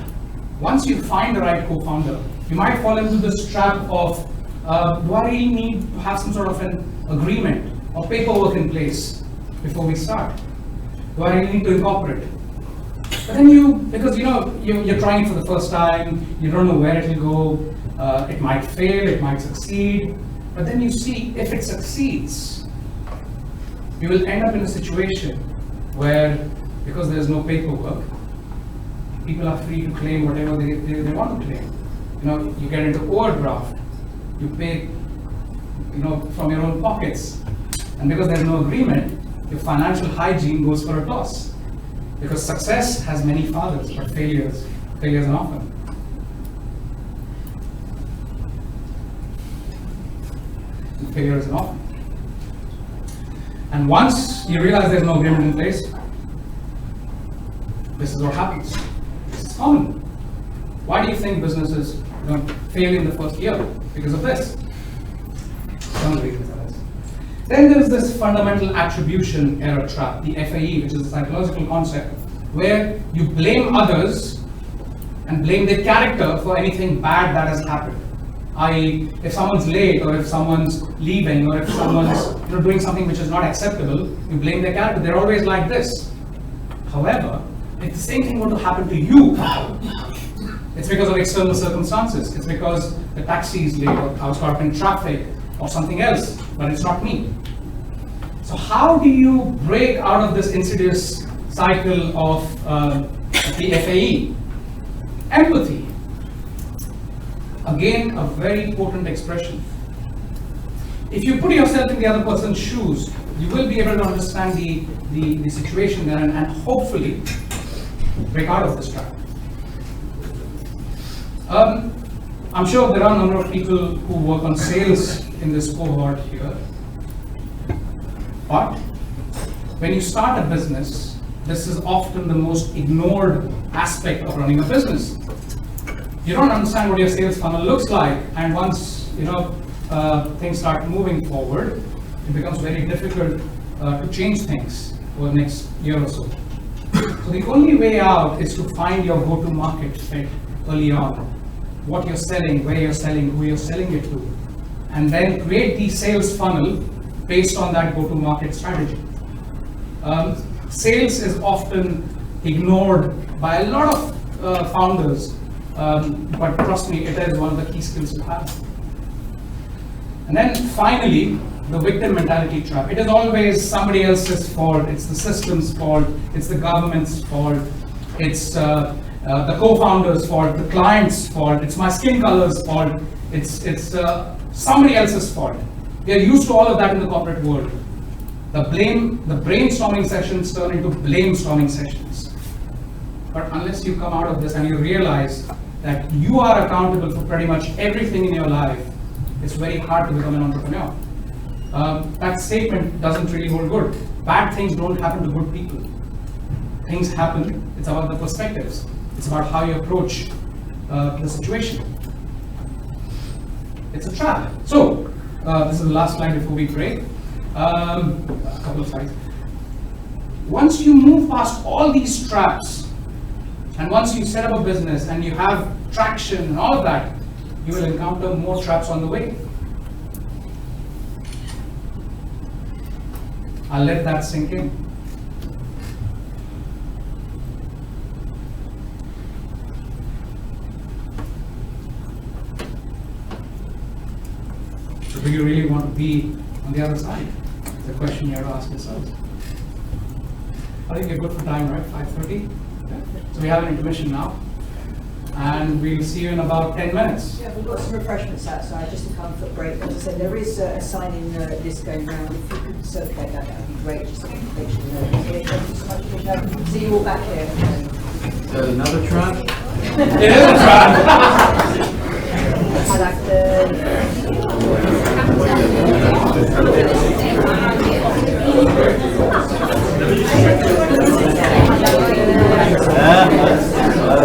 once you find the right co-founder, you might fall into this trap of, do I really need to have some sort of an agreement or paperwork in place before we start? Do I really need to incorporate? But then because you're trying it for the first time, you don't know where it will go, it might fail, it might succeed, but then you see if it succeeds, you will end up in a situation where, because there's no paperwork, people are free to claim whatever they want to claim. You get into overdraft, you pay, from your own pockets, and because there's no agreement, your financial hygiene goes for a toss. Because success has many fathers, but failures are often. Failure is often. And once you realize there's no agreement in place, this is what happens. This is common. Why do you think businesses fail in the first year? Because of this. Some reasons are this. Then there is this fundamental attribution error trap, the FAE, which is a psychological concept where you blame others and blame their character for anything bad that has happened. I.e., if someone's late, or if someone's leaving, or if someone's doing something which is not acceptable, you blame their character. They're always like this. However, if the same thing were to happen to you, it's because of external circumstances. It's because the taxi is late, or I was caught up in traffic, or something else, but it's not me. So how do you break out of this insidious cycle of the FAE? Empathy. Again, a very potent expression. If you put yourself in the other person's shoes, you will be able to understand the situation there and hopefully break out of this trap. I'm sure there are a number of people who work on sales in this cohort here. But when you start a business, this is often the most ignored aspect of running a business. You don't understand what your sales funnel looks like, and once things start moving forward, it becomes very difficult to change things over the next year or so. So the only way out is to find your go-to-market fit early on. What you're selling, where you're selling, who you're selling it to, and then create the sales funnel based on that go-to-market strategy. Sales is often ignored by a lot of founders. But trust me, it is one of the key skills to have. And then finally, the victim mentality trap. It is always somebody else's fault. It's the system's fault. It's the government's fault. It's the co-founder's fault, the client's fault. It's my skin color's fault. It's somebody else's fault. We are used to all of that in the corporate world. The brainstorming sessions turn into blame-storming sessions. But unless you come out of this and you realize that you are accountable for pretty much everything in your life, it's very hard to become an entrepreneur. That statement doesn't really hold good. Bad things don't happen to good people. Things happen, it's about the perspectives. It's about how you approach the situation. It's a trap. So, this is the last slide before we break. A couple of slides. Once you move past all these traps, and once you set up a business and you have traction and all of that, you will encounter more traps on the way. I'll let that sink in. So do you really want to be on the other side? It's a question you have to ask yourselves. I think you're good for time, right? 5:30? So we have an intermission now, and we'll see you in about 10 minutes. Yeah, we've got some refreshments outside, just a comfort break. As I said, there is a sign-in list going around. If you could circulate that, that would be great, just to make sure you know. Thank you so much, Keshav. See you all back here. Is that another trap? It is a trap! I like the...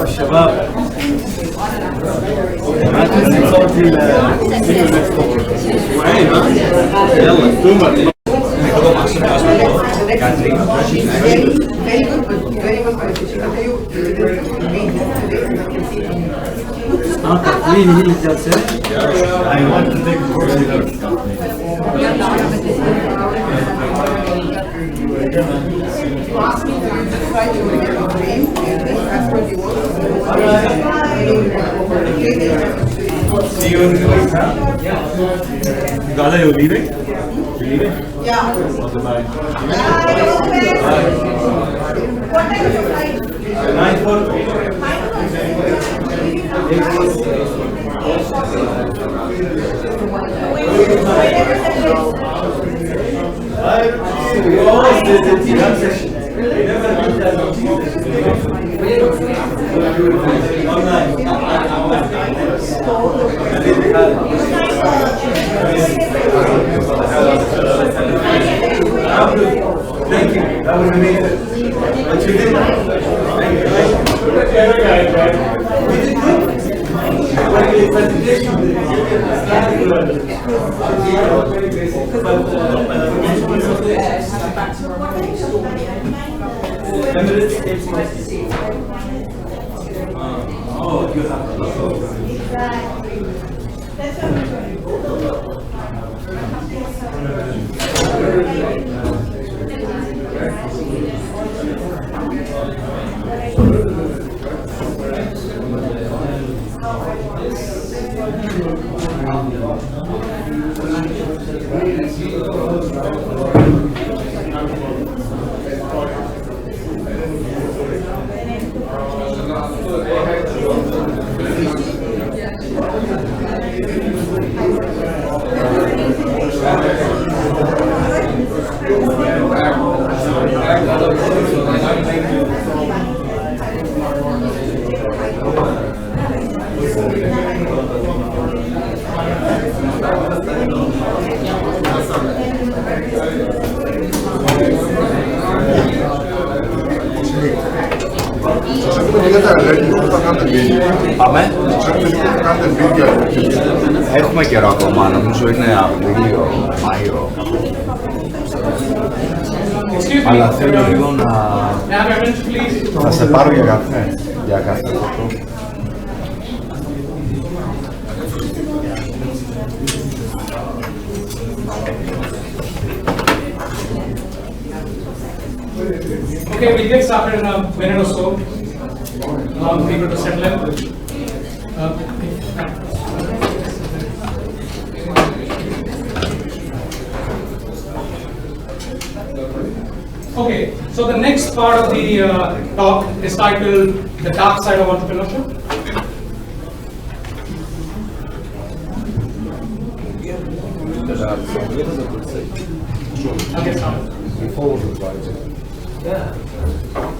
شباب ما تنسوا صوتي اسبوعين ها يلا Very good, but very good question. I'll tell you, I want to take a course in that. you asked me to try to make a dream, and that's what you want. See you in 2 weeks, huh? Gala, you're leaving? You're leaving? Yeah. Okay, bye. What time is your flight? Thank you. That was amazing. But you did that. Thank you. Oh, you have Πάμε. Έχουμε καιρό ακόμα, νομίζω είναι Απρίλιο, Μάιο. Αλλά θέλω λίγο να... Θα σε πάρω για καφέ. Για καφέ. Okay, we'll get started in a minute or so. Allow people to settle in. Okay, so the next part of the talk is titled The Dark Side of Entrepreneurship. I'll get started. Yeah.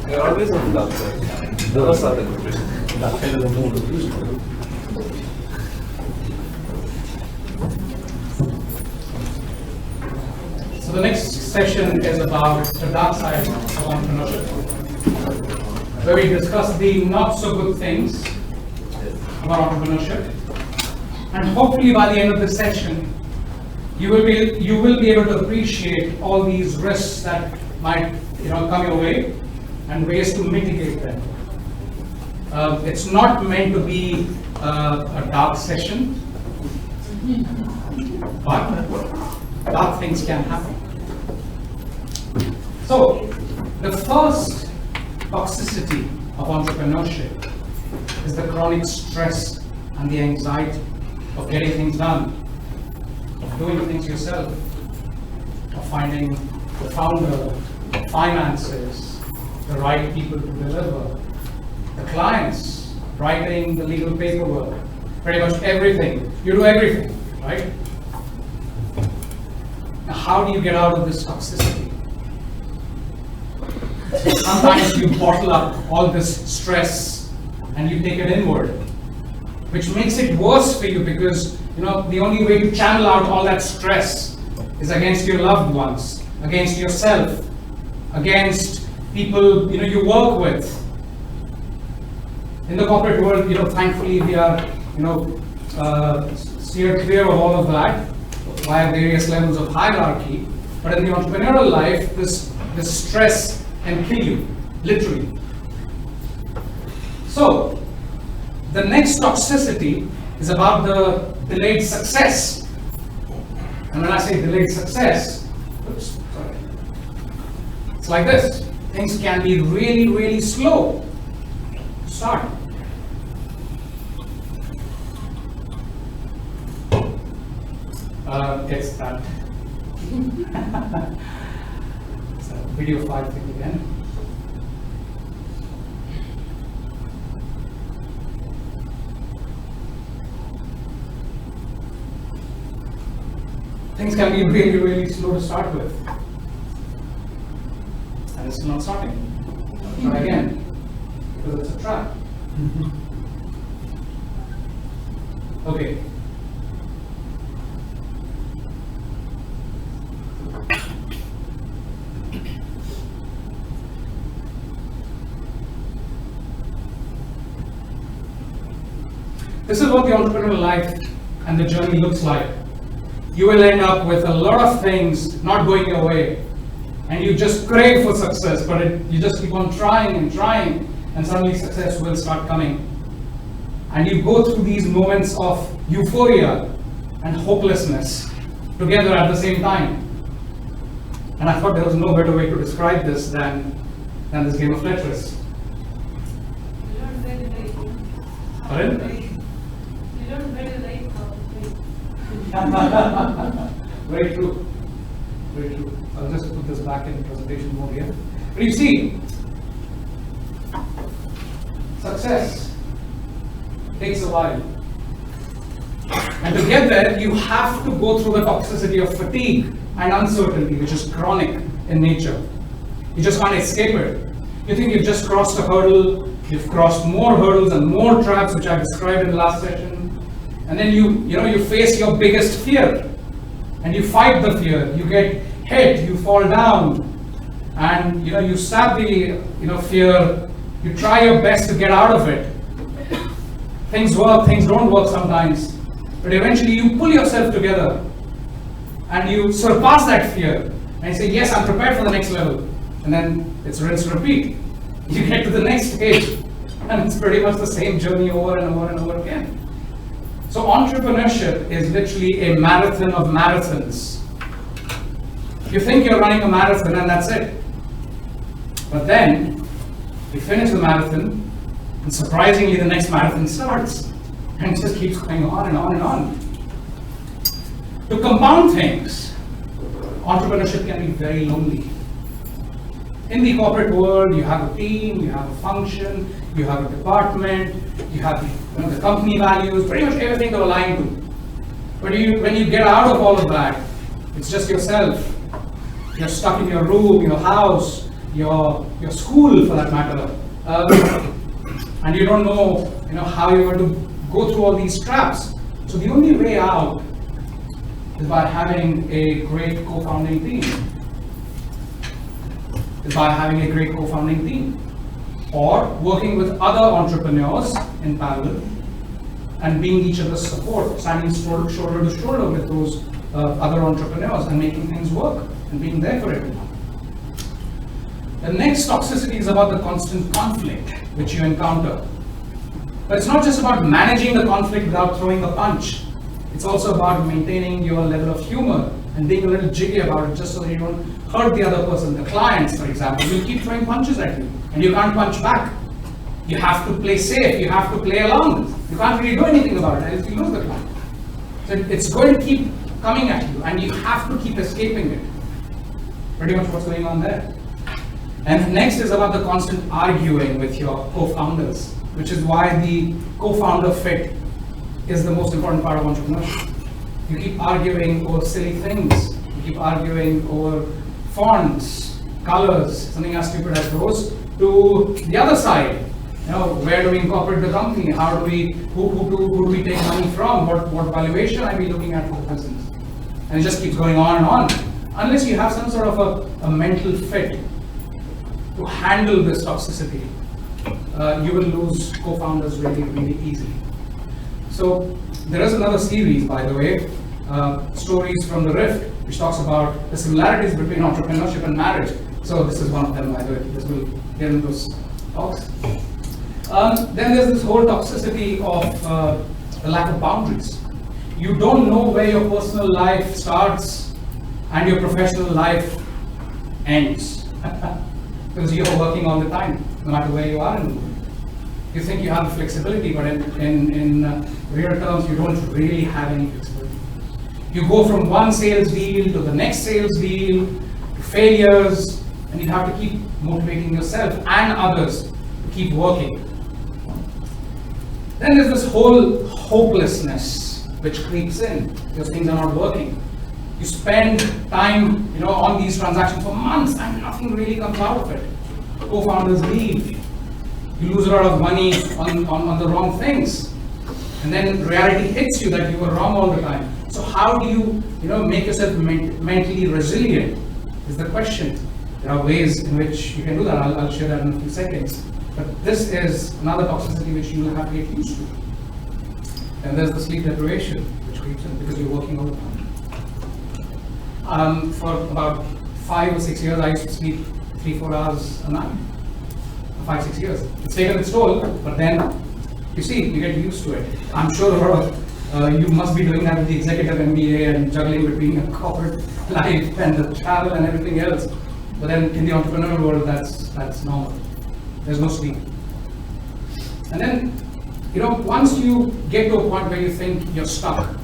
You're always on the dark side. Those are the good reasons. So the next session is about the dark side of entrepreneurship, where we discuss the not so good things about entrepreneurship, and hopefully by the end of the session, you will be able to appreciate all these risks that might come your way and ways to mitigate them. It's not meant to be a dark session, but dark things can happen. So, the first toxicity of entrepreneurship is the chronic stress and the anxiety of getting things done, of doing things yourself, of finding the founder, the finances, the right people to deliver, the clients, writing the legal paperwork, pretty much everything. You do everything, right? Now, how do you get out of this toxicity? Sometimes you bottle up all this stress and you take it inward, which makes it worse for you because the only way to channel out all that stress is against your loved ones, against yourself, against people you work with. In the corporate world, thankfully we are steered clear of all of that via various levels of hierarchy. But in the entrepreneurial life, this stress can kill you, literally. So, the next toxicity is about the delayed success. And when I say delayed success, it's like this. Things can be really, really slow to start. It's that. It's a video file thing again. Things can be really, really slow to start with. And it's not starting. Try again, because it's a trap. Okay. This is what the entrepreneurial life and the journey looks like. You will end up with a lot of things not going your way, and you just crave for success, but you just keep on trying, and suddenly success will start coming. And you go through these moments of euphoria and hopelessness together at the same time. And I thought there was no better way to describe this than this game of Tetris. Pardon? Very true. Very true. I'll just put this back in presentation mode here. But you see, success takes a while. And to get there, you have to go through the toxicity of fatigue and uncertainty, which is chronic in nature. You just can't escape it. You think you've just crossed a hurdle, you've crossed more hurdles and more traps, which I described in the last session. And then you face your biggest fear, and you fight the fear. You get hit, you fall down, and you stab the fear. You try your best to get out of it. Things work, things don't work sometimes, but eventually you pull yourself together, and you surpass that fear, and you say, yes, I'm prepared for the next level. And then it's rinse and repeat. You get to the next stage, and it's pretty much the same journey over and over and over again. So entrepreneurship is literally a marathon of marathons. You think you're running a marathon and that's it. But then, you finish the marathon, and surprisingly the next marathon starts. And it just keeps going on and on and on. To compound things, entrepreneurship can be very lonely. In the corporate world, you have a team, you have a function, you have a department, you have the company values, pretty much everything to align to. But when you get out of all of that, it's just yourself. You're stuck in your room, your house, your school for that matter, and you don't know how you're going to go through all these traps. So the only way out is by having a great co-founding team. Or working with other entrepreneurs in parallel and being each other's support, standing shoulder to shoulder with those other entrepreneurs and making things work and being there for everyone. The next toxicity is about the constant conflict which you encounter. But it's not just about managing the conflict without throwing a punch. It's also about maintaining your level of humor and being a little jiggy about it, just so that you don't hurt the other person. The clients, for example, will keep throwing punches at you, and you can't punch back. You have to play safe, you have to play along. You can't really do anything about it, else you lose the client. So it's going to keep coming at you, and you have to keep escaping it. Pretty much what's going on there. And next is about the constant arguing with your co-founders, which is why the co-founder fit is the most important part of entrepreneurship. You keep arguing over silly things. You keep arguing over fonts, colors, something as stupid as those, to the other side. Where do we incorporate the company? How do we, who do we take money from? What valuation are we looking at for the business? And it just keeps going on and on. Unless you have some sort of a mental fit to handle this toxicity, you will lose co-founders really, really easily. So there is another series, by the way, Stories from the Rift, which talks about the similarities between entrepreneurship and marriage. So this is one of them, by the way. This will get into those talks. Then there's this whole toxicity of the lack of boundaries. You don't know where your personal life starts and your professional life ends. Because you're working all the time, no matter where you are in the world. You think you have the flexibility, but in real terms, you don't really have any flexibility. You go from one sales deal to the next sales deal, to failures, and you have to keep motivating yourself and others to keep working. Then there's this whole hopelessness which creeps in because things are not working. You spend time, on these transactions for months and nothing really comes out of it. Co-founders leave. You lose a lot of money on the wrong things. And then reality hits you that you were wrong all the time. So how do you, make yourself mentally resilient is the question. There are ways in which you can do that. I'll share that in a few seconds. But this is another toxicity which you will have to get used to. And there's the sleep deprivation, which creeps in because you're working all the time. For about 5 or 6 years, I used to sleep 3-4 hours a night. 5-6 years. It's taken its toll, but then you see, you get used to it. I'm sure a lot of you must be doing that with the executive MBA and juggling between a corporate life and the travel and everything else. But then in the entrepreneurial world, that's normal. There's no sleep. And then, once you get to a point where you think you're stuck,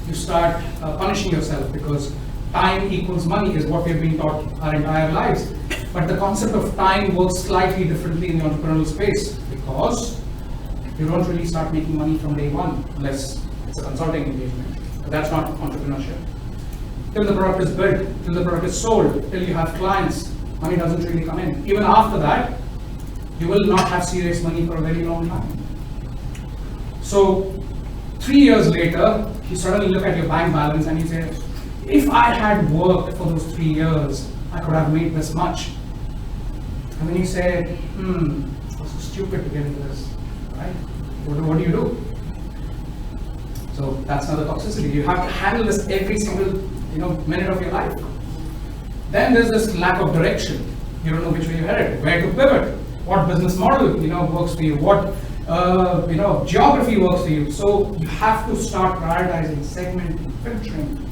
you start punishing yourself because time equals money is what we've been taught our entire lives. But the concept of time works slightly differently in the entrepreneurial space because you don't really start making money from day one unless it's a consulting engagement. But that's not entrepreneurship. Till the product is built, till the product is sold, till you have clients, money doesn't really come in. Even after that, you will not have serious money for a very long time. So 3 years later, you suddenly look at your bank balance and you say, if I had worked for those 3 years, I could have made this much. And then you say, it's so stupid to get into this, right? What do you do? So that's another toxicity. You have to handle this every single minute of your life. Then there's this lack of direction. You don't know which way you're headed, where to pivot, what business model works for you, what geography works for you. So you have to start prioritizing, segmenting, filtering.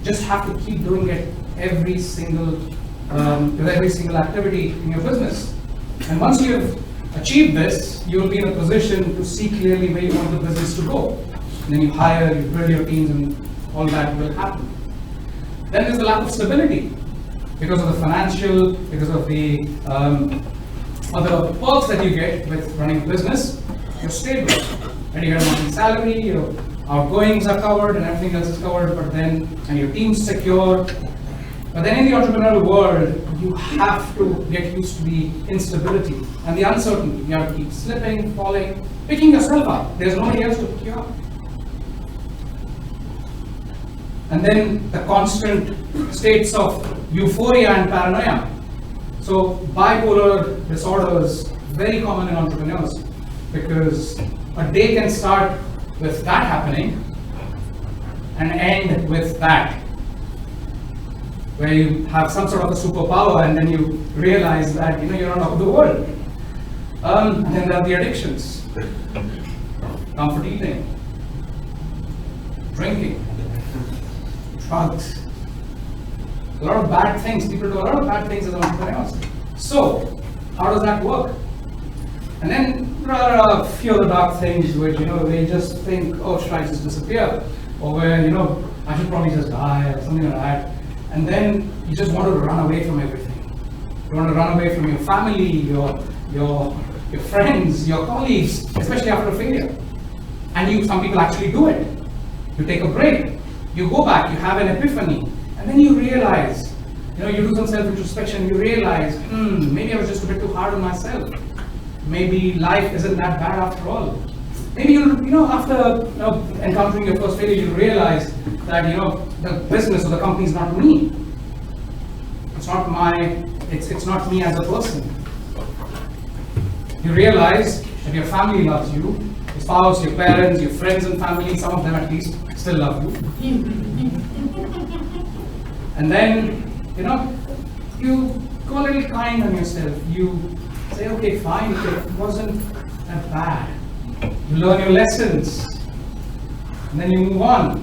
Just have to keep doing it every single with every single activity in your business. And once you've achieved this, you'll be in a position to see clearly where you want the business to go. And then you hire, you build your teams, and all that will happen. Then there's the lack of stability because of the financial, because of the other perks that you get with running a business. You're stable, and you get a monthly salary, your outgoings are covered, and everything else is covered. And your team's secure. But then in the entrepreneurial world, you have to get used to the instability and the uncertainty. You have to keep slipping, falling, picking yourself up. There's nobody else to pick you up. And then the constant states of euphoria and paranoia. So bipolar disorders, very common in entrepreneurs because a day can start with that happening and end with that, where you have some sort of a superpower and then you realize that you're not of the world. And then there are the addictions. Comfort eating, drinking, drugs. A lot of bad things. People do a lot of bad things as entrepreneurs. So, how does that work? And then there are a few other dark things which, they just think, oh, should I just disappear? Or where, I should probably just die or something like that. And then you just want to run away from everything. You want to run away from your family, your friends, your colleagues, especially after a failure. And some people actually do it. You take a break, you go back, you have an epiphany, and then you realize, you do some self-introspection, you realize, maybe I was just a bit too hard on myself. Maybe life isn't that bad after all. Maybe after encountering your first failure, you realize that the business or the company is not me. It's not me as a person. You realize that your family loves you, your spouse, your parents, your friends and family, some of them at least still love you. And And then, you go a little kind on yourself. You say, okay, fine, it wasn't that bad. You learn your lessons, and then you move on.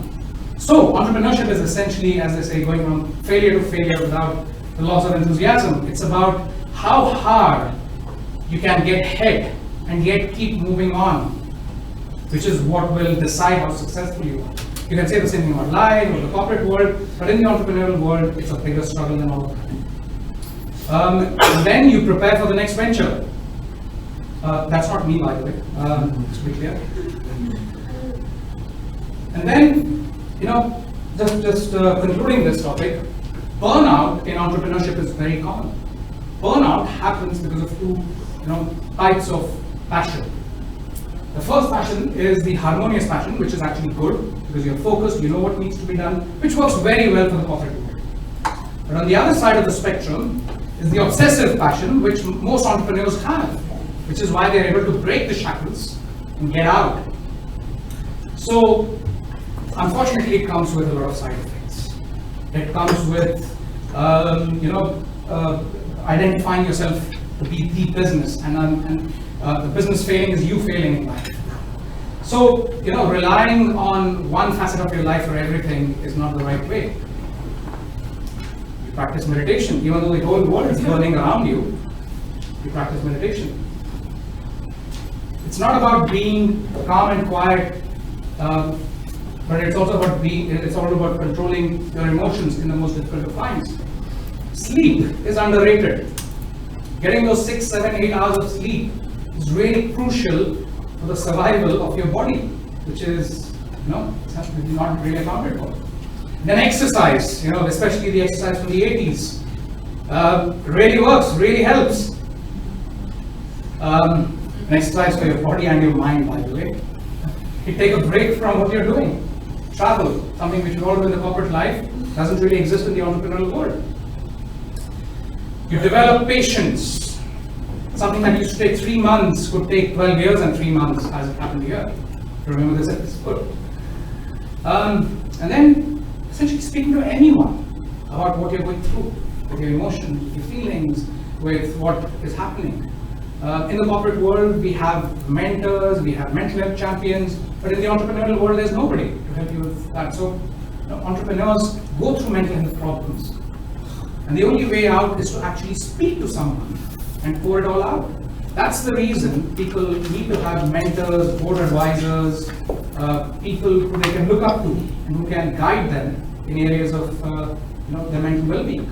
So, entrepreneurship is essentially, as they say, going from failure to failure without the loss of enthusiasm. It's about how hard you can get hit and yet keep moving on, which is what will decide how successful you are. You can say the same thing about life or the corporate world, but in the entrepreneurial world, it's a bigger struggle than all of that. And then you prepare for the next venture. That's not me, by the way, just to be clear. And then, just concluding this topic, burnout in entrepreneurship is very common. Burnout happens because of two, types of passion. The first passion is the harmonious passion, which is actually good because you're focused, you know what needs to be done, which works very well for the corporate world. But on the other side of the spectrum is the obsessive passion, which most entrepreneurs have, which is why they're able to break the shackles and get out. So, unfortunately, it comes with a lot of side effects. It comes with, identifying yourself to be the business, and the business failing is you failing in life. So, relying on one facet of your life for everything is not the right way. You practice meditation, even though the whole world is burning around you. You practice meditation. It's not about being calm and quiet, but it's also about it's all about controlling your emotions in the most difficult of times. Sleep is underrated. Getting those 6, 7, 8 hours of sleep is really crucial for the survival of your body, which is, not really accounted for. Then exercise, especially the exercise from the 80s, really works, really helps. An exercise for your body and your mind, by the way. You take a break from what you're doing. Travel, something which you all do in the corporate life, doesn't really exist in the entrepreneurial world. You develop patience. Something that used to take 3 months could take 12 years and 3 months, as it happened here. Remember this episode. And then, essentially speaking to anyone about what you're going through, with your emotions, your feelings, with what is happening. In the corporate world, we have mentors, we have mental health champions, but in the entrepreneurial world, there's nobody to help you with that. So, entrepreneurs go through mental health problems. And the only way out is to actually speak to someone and pour it all out. That's the reason people need to have mentors, board advisors, people who they can look up to and who can guide them in areas of their mental well-being.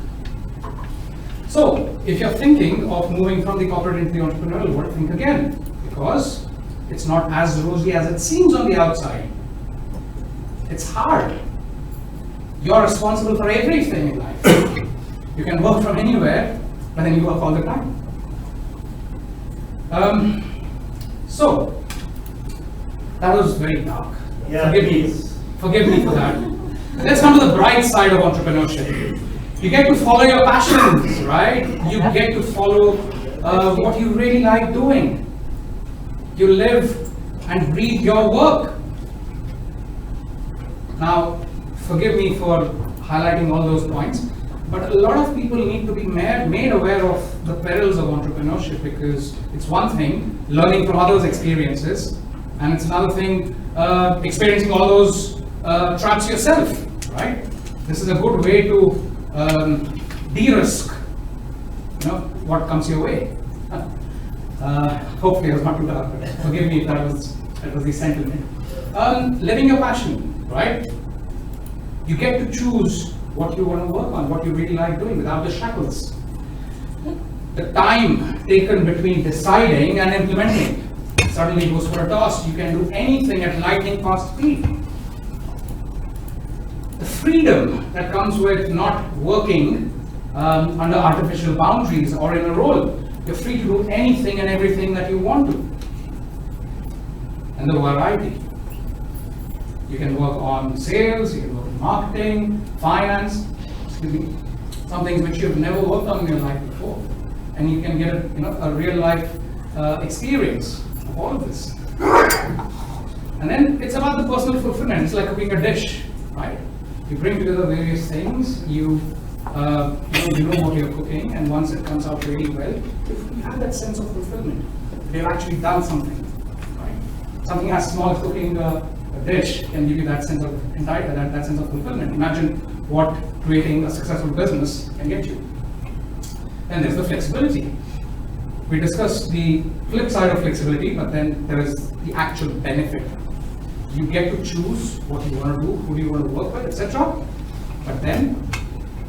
So, if you're thinking of moving from the corporate into the entrepreneurial world, think again, because it's not as rosy as it seems on the outside. It's hard. You're responsible for everything in life. You can work from anywhere, but then you work all the time. So, that was very dark. Yeah, Forgive me for that. Let's come to the bright side of entrepreneurship. You get to follow your passions, right? You get to follow what you really like doing. You live and breathe your work. Now, forgive me for highlighting all those points, but a lot of people need to be made aware of the perils of entrepreneurship, because it's one thing learning from others' experiences, and it's another thing experiencing all those traps yourself, right? This is a good way to de-risk, what comes your way. Hopefully it was not too dark, but forgive me if that was the sentiment. Living your passion, right? You get to choose what you want to work on, what you really like doing without the shackles. The time taken between deciding and implementing suddenly goes for a toss. You can do anything at lightning fast speed. The freedom that comes with not working under artificial boundaries or in a role. You're free to do anything and everything that you want to. And the variety. You can work on sales, you can work in marketing, finance, some things which you've never worked on in your life before. And you can get a real life experience of all of this. And then it's about the personal fulfillment. It's like cooking a dish, right? You bring together various things, you know what you're cooking, and once it comes out really well, you have that sense of fulfillment. You've actually done something, right? Something as small as cooking a dish can give you that sense of that sense of fulfillment. Imagine what creating a successful business can get you. And there's the flexibility. We discussed the flip side of flexibility, but then there is the actual benefit. You get to choose what you want to do, who do you want to work with, etc. But then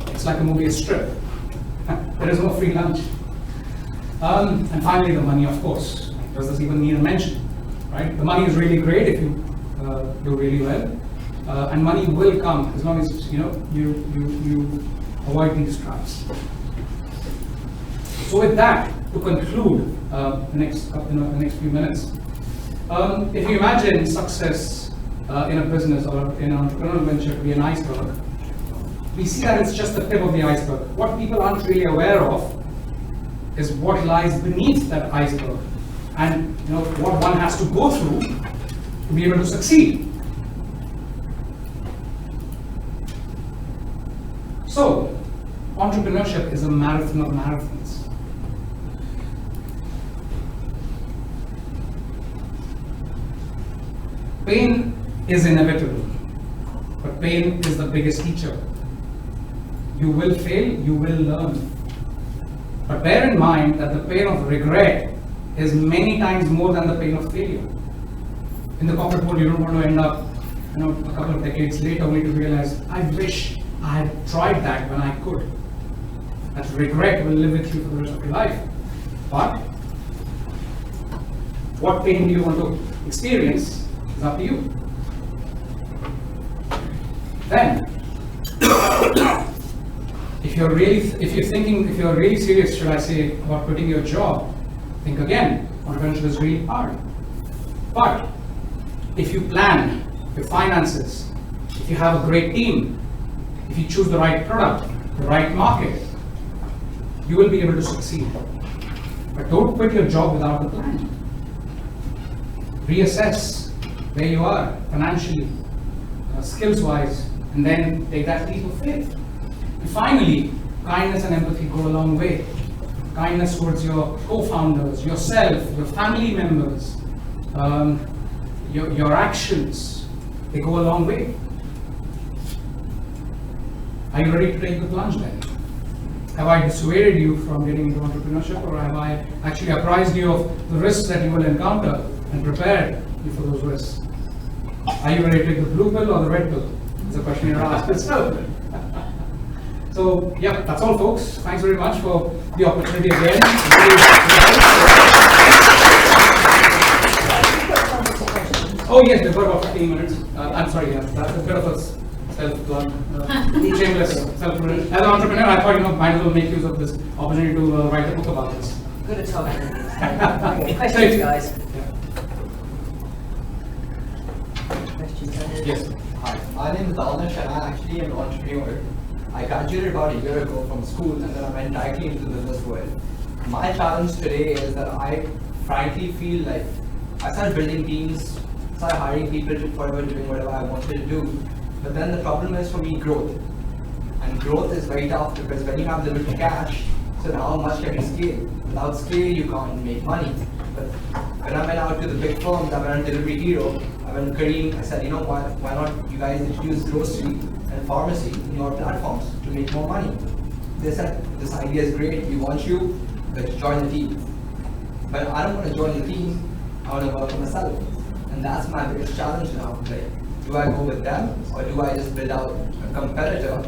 it's like a movie strip. There is no free lunch. And finally, the money, of course. Does this even need a mention? Right? The money is really great if you do really well, and money will come as long as you avoid these traps. So with that, to conclude the next few minutes, if you imagine success in a business or in an entrepreneurial venture to be an iceberg, we see that it's just the tip of the iceberg. What people aren't really aware of is what lies beneath that iceberg, and what one has to go through to be able to succeed. So, entrepreneurship is a marathon of marathons. Pain is inevitable, but pain is the biggest teacher. You will fail, you will learn. But bear in mind that the pain of regret is many times more than the pain of failure. In the corporate world, you don't want to end up, a couple of decades later only to realize, I wish I had tried that when I could. That regret will live with you for the rest of your life. But what pain do you want to experience is up to you. Then, if you're really serious, should I say, about quitting your job, think again. Entrepreneurship is really hard. But if you plan your finances, if you have a great team, if you choose the right product, the right market, you will be able to succeed. But don't quit your job without a plan. Reassess where you are financially, skills-wise, and then take that leap of faith. And finally, kindness and empathy go a long way. Kindness towards your co-founders, yourself, your family members, your actions, they go a long way. Are you ready to take the plunge then? Have I dissuaded you from getting into entrepreneurship, or have I actually apprised you of the risks that you will encounter and prepared you for those risks? Are you ready to take the blue pill or the red pill? It's a question you're asked yourself. So, yeah, that's all, folks. Thanks very much for the opportunity again. Oh, yes, we've got about 15 minutes. I'm sorry, yeah, that's a bit of a self-plug, shameless self-plug. As an entrepreneur, I thought, might as well make use of this opportunity to write a book about this. Good at talking. Okay, questions, guys? Yeah. Yes. Hi, my name is Adan and I'm actually an entrepreneur. I graduated about a year ago from school and then I went directly into the business world. My challenge today is that I frankly feel like I started building teams, started hiring people for doing whatever I wanted to do. But then the problem is for me growth. And growth is very tough because when you have limited cash, so how much can you scale? Without scale, you can't make money. But when I went out to the big firms, I went on Delivery Hero, I went to Kareem, I said, why not you guys introduce grocery and pharmacy in your platforms to make more money? They said, this idea is great, we want you, but join the team. But I don't want to join the team, I want to work for myself. And that's my biggest challenge now. Like, do I go with them or do I just build out a competitor?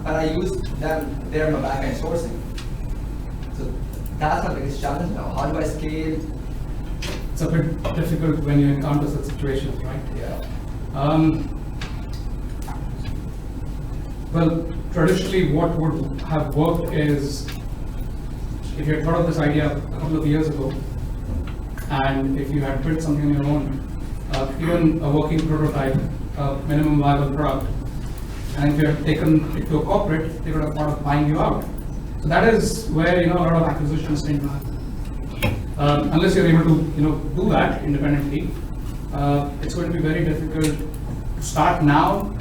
But I use them, they're my back-end sourcing. So that's my biggest challenge now. How do I scale? It's a bit difficult when you encounter such situations, right? Yeah. Well, traditionally what would have worked is, if you had thought of this idea a couple of years ago, and if you had built something on your own, even a working prototype, a minimum viable product, and if you had taken it to a corporate, they would have thought of buying you out. So that is where a lot of acquisitions tend to happen. Unless you're able to do that independently, it's going to be very difficult to start now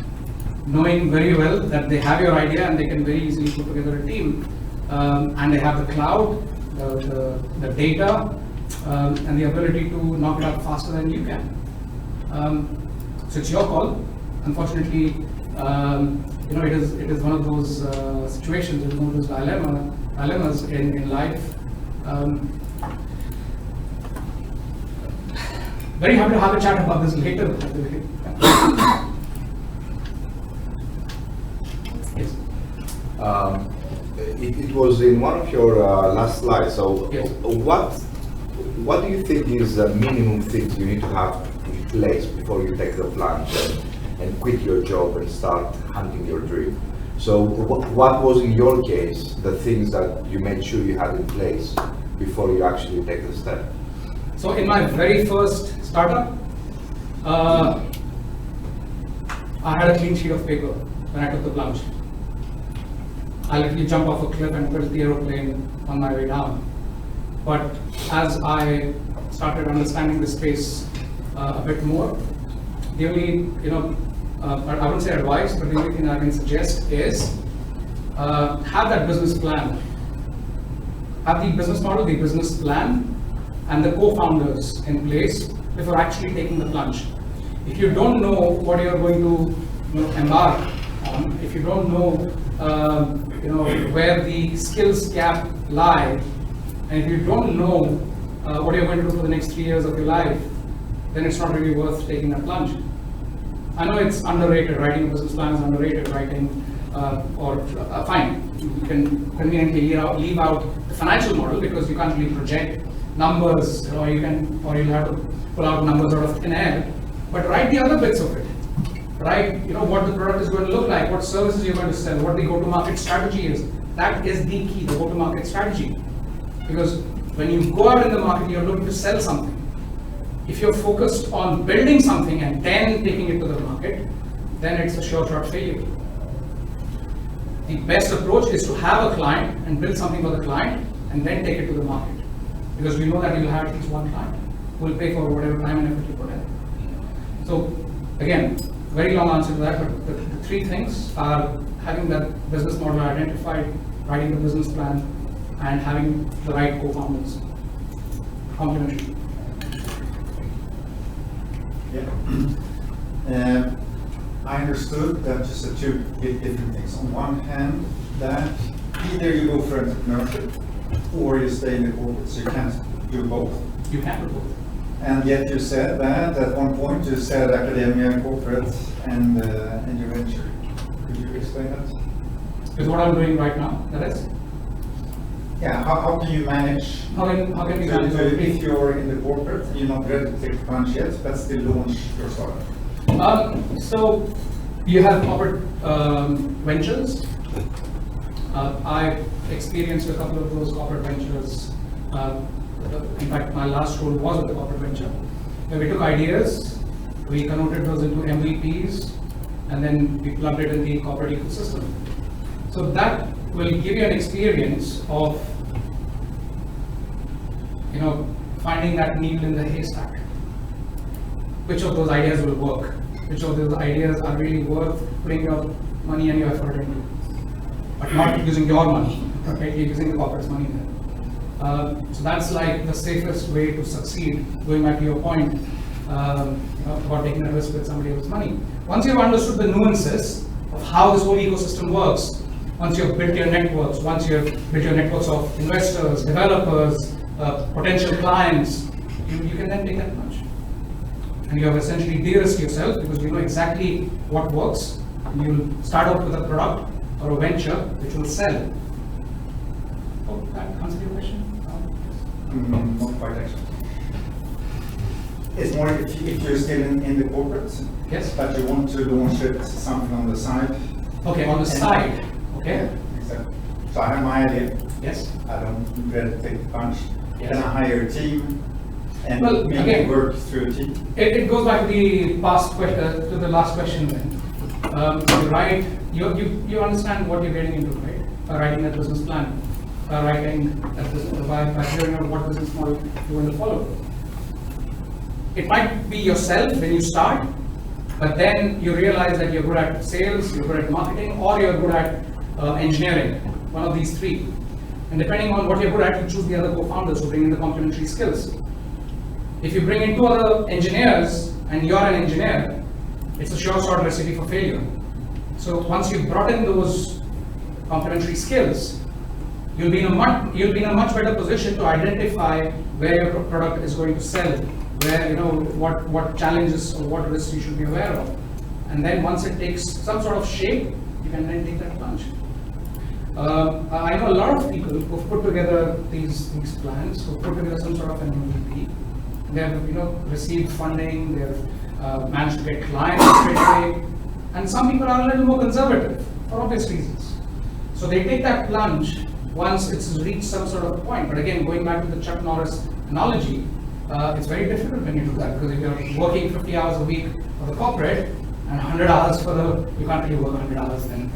knowing very well that they have your idea and they can very easily put together a team, and they have the cloud, the data, and the ability to knock it out faster than you can. So it's your call. Unfortunately, it is one of those situations, it is one of those dilemmas in life. Very happy to have a chat about this later. Yes. It was in one of your last slides. So, yes. What do you think is the minimum things you need to have in place before you take the plunge and quit your job and start hunting your dream? So, what was in your case the things that you made sure you had in place before you actually take the step? So, in my very first startup, I had a clean sheet of paper when I took the plunge. I literally jumped off a cliff and built the aeroplane on my way down. But as I started understanding the space a bit more, the only, I wouldn't say advice, but the only thing I can suggest is have that business plan. Have the business model, the business plan, and the co-founders in place before actually taking the plunge. If you don't know what you're going to embark on, if you don't know where the skills gap lie, and if you don't know what you're going to do for the next 3 years of your life, then it's not really worth taking that plunge. I know it's underrated, writing a business plan is underrated, fine, you can conveniently leave out the financial model because you can't really project numbers, or you'll have to pull out numbers out of thin air, but write the other bits of it. Right? What the product is going to look like, what services you're going to sell, what the go-to-market strategy is. That is the key, the go-to-market strategy. Because when you go out in the market, you're looking to sell something. If you're focused on building something and then taking it to the market, then it's a sure shot failure. The best approach is to have a client and build something for the client and then take it to the market. Because you know that you'll have at least one client who will pay for whatever time and effort you put in. So again, very long answer to that, but the 3 things are having that business model identified, writing the business plan, and having the right co-founders. Complementary. Yeah. I understood that you said 2 different things. On one hand, that either you go for entrepreneurship or you stay in the corporate, so you can't do both. You can do both. And yet you said that at one point you said academia, corporate, and your venture. Could you explain that? Is what I'm doing right now, that is? Yeah, how can you manage? How can we so manage? if you're in the corporate, you're not ready to take the plunge yet, but still launch your startup. So you have corporate ventures. I've experienced a couple of those corporate ventures. In fact, my last role was with the corporate venture. Where we took ideas, we converted those into MVPs, and then we plugged it in the corporate ecosystem. So that will give you an experience of, finding that needle in the haystack. Which of those ideas will work? Which of those ideas are really worth putting your money and your effort into? But not using your money, okay? You're using the corporate's money there. So that's like the safest way to succeed, going back to your point about taking a risk with somebody else's money. Once you've understood the nuances of how this whole ecosystem works, once you've built your networks, once you've built your networks of investors, developers, potential clients, you can then take that plunge. And you have essentially de-risked yourself because you know exactly what works. And you'll start out with a product or a venture which will sell. Oh, that answers your question? Not quite actually. It's more if you're still in the corporate, yes, but you want to launch something on the side. Okay, on the side. Okay. Yeah, exactly. So I have my idea. Yes. I don't ready to take the punch. Yes. Then I hire a team and maybe again, work through a team. It goes back to the last question then. You're right. You understand what you're getting into, right? By writing that business plan, by figuring out what business model you want to follow. It might be yourself when you start, but then you realize that you're good at sales, you're good at marketing, or you're good at engineering, one of these three. And depending on what you're good at, you choose the other co-founders who bring in the complementary skills. If you bring in two other engineers and you're an engineer, it's a sure sort recipe for failure. So once you've brought in those complementary skills, you'll be in a much better position to identify where your product is going to sell, where what challenges or what risks you should be aware of. And then once it takes some sort of shape, you can then take that plunge. I know a lot of people who've put together these plans, who've put together some sort of an MVP. They have received funding, they've managed to get clients straight away, and some people are a little more conservative for obvious reasons. So they take that plunge once it's reached some sort of point. But again, going back to the Chuck Norris analogy, it's very difficult when you do that, because if you're working 50 hours a week for the corporate and 100 hours for the, you can't really work 100 hours then.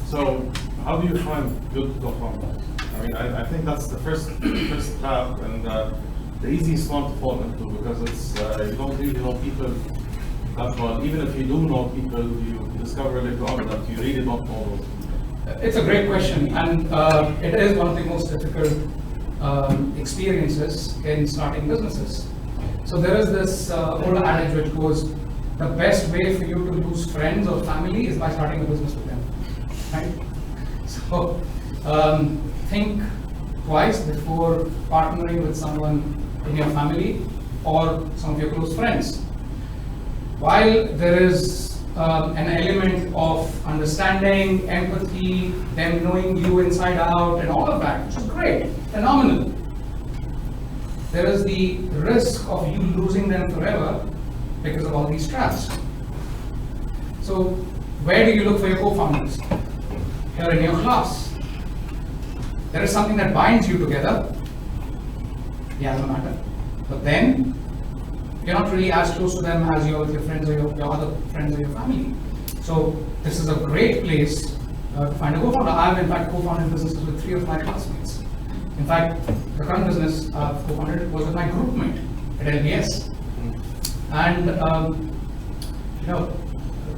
So how do you find good co-founders? I mean, I think that's the first trap, and the easiest one to fall into, because it's you don't really know people that well. Even if you do know people, you discover later on that you really don't know those people. It's a great question, and it is one of the most difficult experiences in starting businesses. So there is this old adage which goes, the best way for you to lose friends or family is by starting a business with them, right? So think twice before partnering with someone in your family or some of your close friends. While there is an element of understanding, empathy, them knowing you inside out and all of that, which is great, phenomenal, there is the risk of you losing them forever because of all these traps. So where do you look for your co-founders? Here in your class. There is something that binds you together, yeah, doesn't matter. But then, you're not really as close to them as you are with your friends or your other friends or your family. So this is a great place to find a co-founder. I've in fact co-founded businesses with 3 of my classmates. In fact, the current business I've co-founded was with my group mate at LBS. And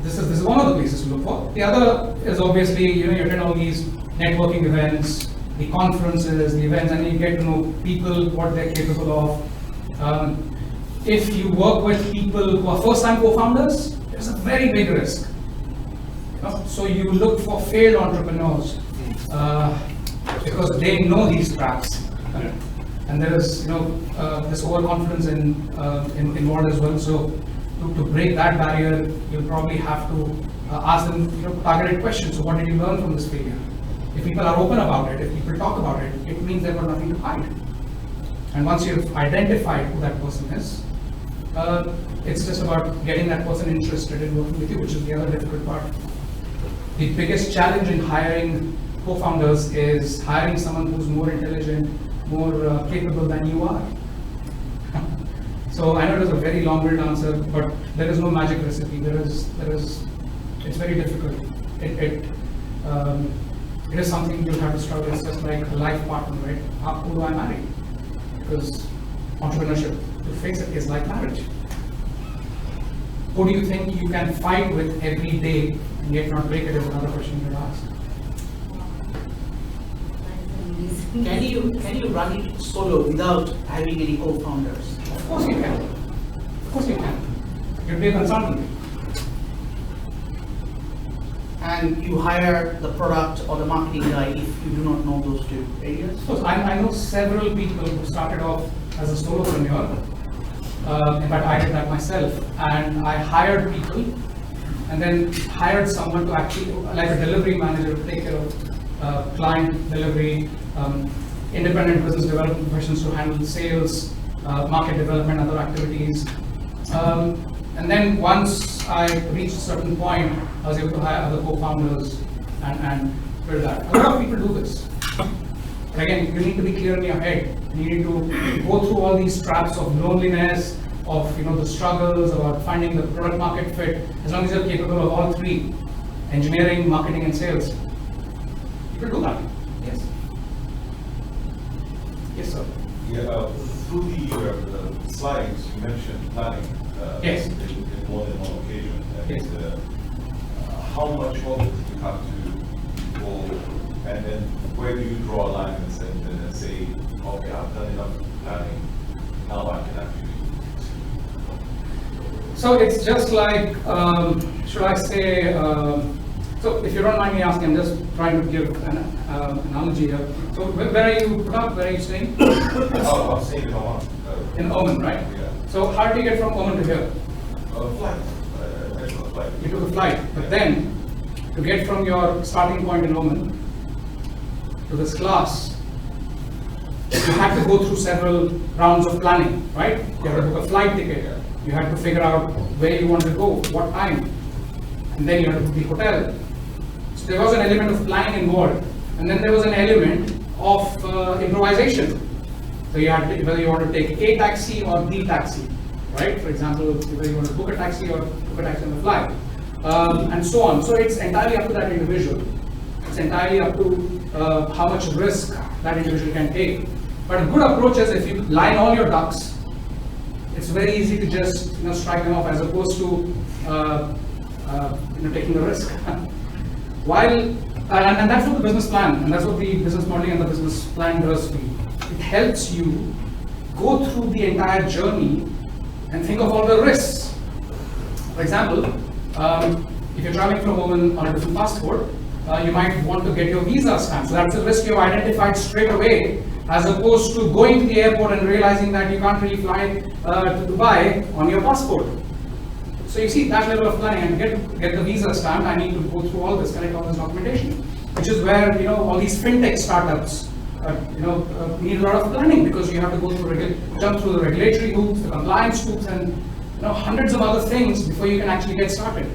this is one of the places to look for. The other is obviously, you attend all these networking events, the conferences, the events, and you get to know people, what they're capable of. If you work with people who are first-time co-founders, there's a very big risk. So you look for failed entrepreneurs because they know these traps. And there is, this overconfidence involved as well. So to break that barrier, you'll probably have to ask them, targeted questions. So what did you learn from this failure? If people are open about it, if people talk about it, it means they've got nothing to hide. And once you've identified who that person is, it's just about getting that person interested in working with you, which is the other difficult part. The biggest challenge in hiring co-founders is hiring someone who's more intelligent, more capable than you are. So I know it is a very long-winded answer, but there is no magic recipe. It's very difficult. It is something you'll have to struggle. It's just like a life partner, right? Who do I marry? Because entrepreneurship, to face it, is like marriage. Who do you think you can fight with every day and yet not break it is another question you should ask. Can you run it solo without having any co-founders? Of course you can. Of course you can. You'd be a consultant. And you hire the product or the marketing guy if you do not know those two areas? Of course, I know several people who started off as a solopreneur. In fact, I did that myself. And I hired people and then hired someone to actually, like a delivery manager, to take care of client delivery, independent business development professionals to handle sales, market development, other activities. And then once I reached a certain point, I was able to hire other co-founders and build that. A lot of people do this. But again, you need to be clear in your head. You need to go through all these traps of loneliness, of the struggles about finding the product market fit. As long as you're capable of all three, engineering, marketing, and sales, you can do that. Yes. Yes, sir. Yeah, through the slides, you mentioned planning. Yes. In more than one occasion. And, Yes. how much of it you have to go, and then where do you draw a line and say, okay, I've done enough planning, now I can actually. So it's just like, should I say, so if you don't mind me asking, I'm just trying to give an analogy here. So where are you put up? Where are you staying? I'm staying in Oman. In Oman, right? Yeah. So how did you get from Oman to here? Flight. I took a flight. You took a flight, but then to get from your starting point in Oman to this class, you had to go through several rounds of planning, right? You had to book a flight ticket. You had to figure out where you want to go, what time, and then you had to book the hotel. So there was an element of planning involved, and then there was an element of improvisation. So you had to, whether you want to take a taxi or the taxi, right? For example, whether you want to book a taxi or book a taxi on the fly, and so on. So it's entirely up to that individual. It's entirely up to how much risk that individual can take. But a good approach is if you line all your ducks, it's very easy to just strike them off as opposed to taking the risk. While and that's what the business plan and that's what the business modeling and the business plan does for you. It helps you go through the entire journey and think of all the risks. For example, if you're traveling from Oman on a different passport, you might want to get your visa stamped. So that's a risk you've identified straight away, as opposed to going to the airport and realizing that you can't really fly to Dubai on your passport. So you see that level of planning, and get the visa stamped, I need to go through all this, collect all this documentation, which is where all these fintech startups need a lot of planning, because you have to go through jump through the regulatory hoops, the compliance hoops, and hundreds of other things before you can actually get started.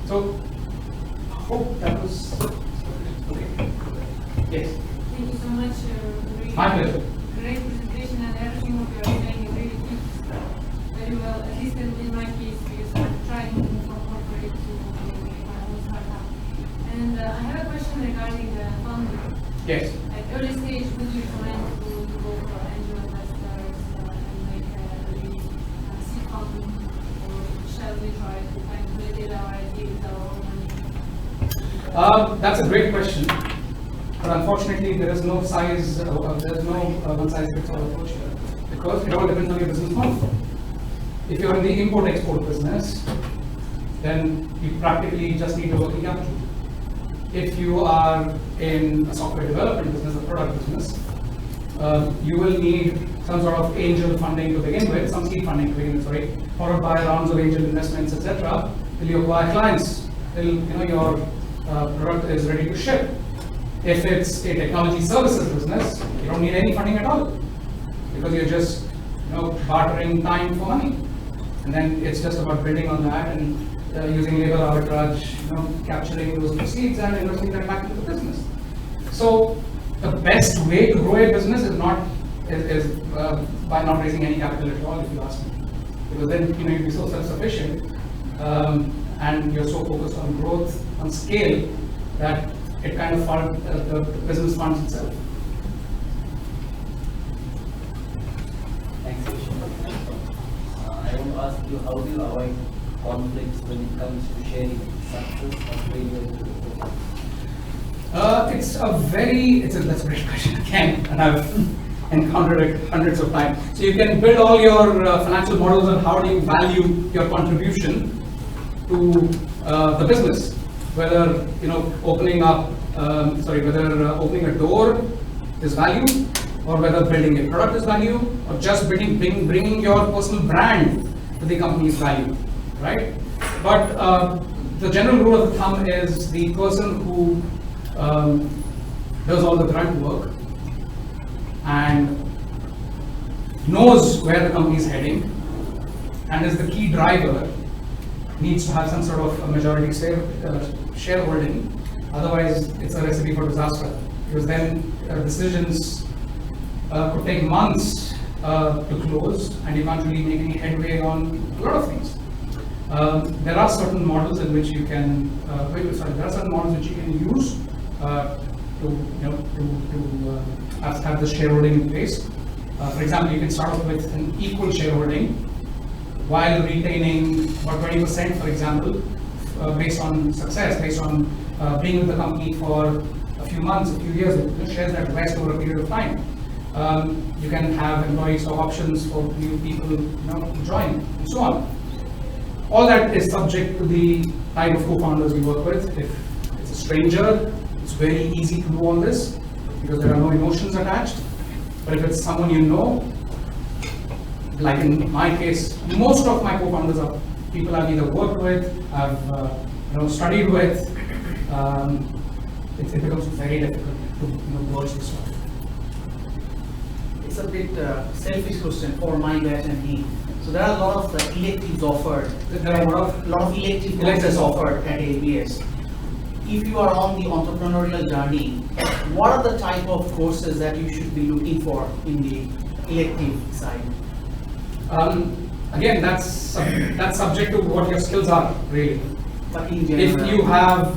So I hope that was okay. Yes. Thank you so much. My pleasure. Great presentation, and everything what you are saying really fits very well. At least in my case, because I'm trying to move from corporate to my own startup. And I have a question regarding the funding. Yes. At early stage, would you recommend to go for angel investors and make a seed funding, or shall we try to kind of validate our idea with our own money? That's a great question. But unfortunately, there is no size, there is no one-size-fits-all approach here, because it all depends on your business model. If you're in the import-export business, then you practically just need a working capital. If you are in a software development business, a product business, you will need some sort of angel funding to begin with, some seed funding to begin with, followed by rounds of angel investments, etc., till you acquire clients, till your product is ready to ship. If it's a technology services business, you don't need any funding at all, because you're just bartering time for money, and then it's just about building on that and using labor arbitrage, capturing those proceeds and investing that back into the business. So the best way to grow a business is by not raising any capital at all, if you ask me, because then you'll be so self-sufficient and you're so focused on growth, on scale, that it kind of the business funds itself. Thanks, Keshav. I want to ask you, how do you avoid conflicts when it comes to sharing success or failure to the group? That's a great question again, and I've encountered it hundreds of times. So you can build all your financial models on how do you value your contribution to the business. Whether opening a door is value, or whether building a product is value, or just bringing your personal brand to the company's value, right? But the general rule of thumb is the person who does all the grunt work and knows where the company is heading and is the key driver needs to have some sort of a majority shareholding. Otherwise, it's a recipe for disaster, because then decisions could take months to close, and you can't really make any headway on a lot of things. There are certain models in which you can use to have the shareholding in place. For example, you can start off with an equal shareholding while retaining about 20%, for example, based on success, based on being with the company for a few months, a few years, shares that vest over a period of time. You can have employee stock options for new people to join, and so on. All that is subject to the type of co-founders we work with. If it's a stranger, it's very easy to do all this because there are no emotions attached. But if it's someone you know, like in my case, most of my co-founders are people I've either worked with, I've studied with. It becomes very difficult to merge this stuff. It's a bit selfish question for my batch and me. So there are a lot of electives offered. There are a lot of elective courses offered at ABS. If you are on the entrepreneurial journey, what are the type of courses that you should be looking for in the elective side? Again, that's subject to what your skills are, really. But in general, if you have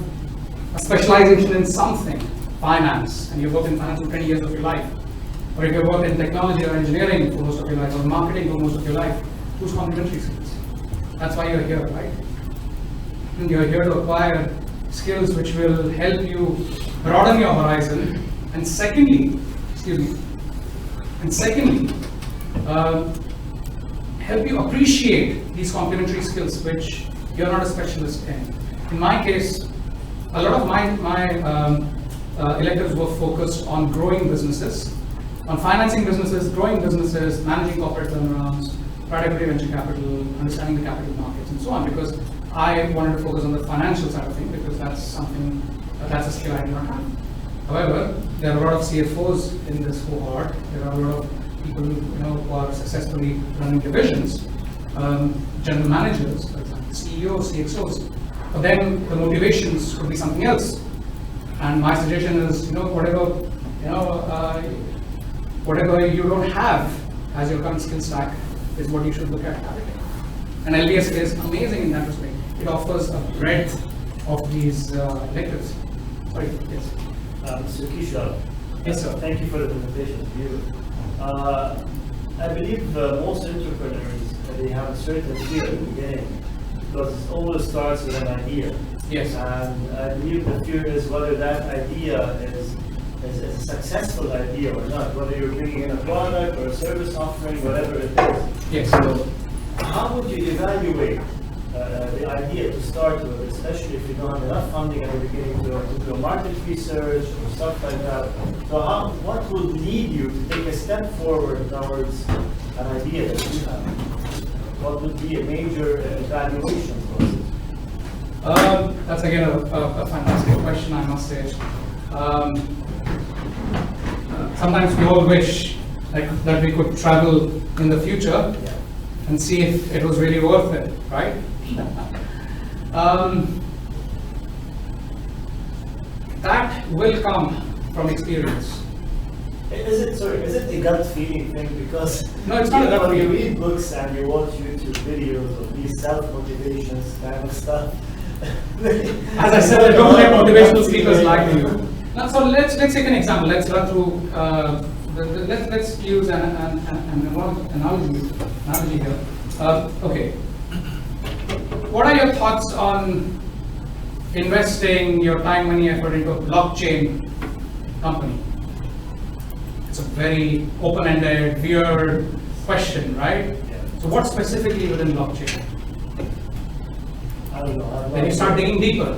a specialization in something, finance, and you've worked in finance for 20 years of your life, or if you've worked in technology or engineering for most of your life, or marketing for most of your life, who's complementary skills? That's why you're here, right? And you're here to acquire skills which will help you broaden your horizon, and secondly, help you appreciate these complementary skills which you're not a specialist in. In my case, a lot of my electives were focused on growing businesses, on financing businesses, growing businesses, managing corporate turnarounds, private equity, venture capital, understanding the capital markets, and so on, because I wanted to focus on the financial side of things because that's a skill I do not have. However, there are a lot of CFOs in this cohort. There are a lot of people who are successfully running divisions, general managers, for example, CEOs, CXOs. For them, the motivations could be something else. And my suggestion is, whatever you don't have as your current skill stack is what you should look at targeting. And LBS is amazing in that respect. It offers a breadth of these electives. Sorry, yes. Mr. Keshav. Yes, sir. Thank you for the presentation. I believe most entrepreneurs, they have a certain fear at the beginning because it always starts with an idea. Yes. And I believe the fear is whether that idea is a successful idea or not, whether you're bringing in a product or a service offering, whatever it is. Yes. So how would you evaluate the idea to start with, especially if you don't have enough funding at the beginning to do a market research or stuff like that? So what would lead you to take a step forward towards an idea that you have? What would be a major evaluation process? That's again a fantastic question, I must say. Sometimes we all wish that we could travel in the future and see if it was really worth it, right? That will come from experience. Is it a gut feeling thing? Because no, it's not a gut feeling. You read books and you watch YouTube videos of these self-motivations kind of stuff. As I said, I don't let motivational speakers lie to you. Now, so let's take an example. Let's run through. Let's use an analogy here. Okay. What are your thoughts on investing your time, money, effort into a blockchain company? It's a very open-ended, weird question, right? Yeah. So what specifically within blockchain? I don't know. Then you start digging deeper.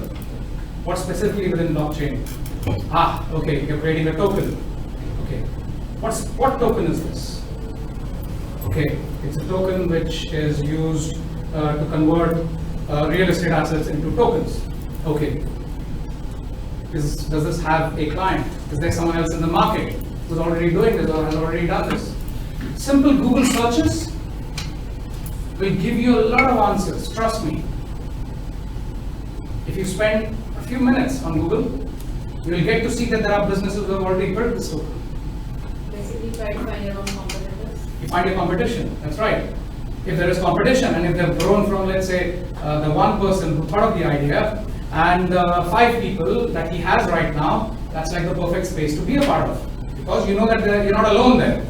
What specifically within blockchain? Okay, you're creating a token. Okay. What token is this? Okay, it's a token which is used to convert real estate assets into tokens. Okay. Does this have a client? Is there someone else in the market who's already doing this or has already done this? Simple Google searches will give you a lot of answers, trust me. If you spend a few minutes on Google, you will get to see that there are businesses who have already built this token. Basically, try to find your own competitors. You find your competition, that's right. If there is competition and if they've grown from, let's say, the one person who thought of the idea and 5 people that he has right now, that's like the perfect space to be a part of. Because you know that you're not alone there.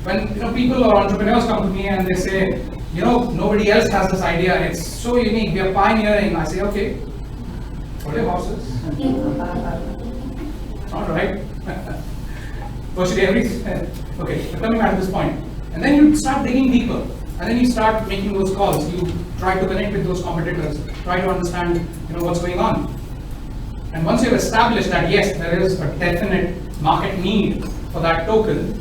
when people or entrepreneurs come to me and they say, nobody else has this idea, it's so unique, we are pioneering. I say, okay, what are your horses? All right. Virtually okay, coming back to this point. And then you start digging deeper. And then you start making those calls. You try to connect with those competitors, try to understand what's going on. And once you've established that, yes, there is a definite market need for that token,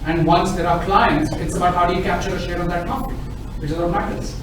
and once there are clients, it's about how do you capture a share of that market, which is what matters.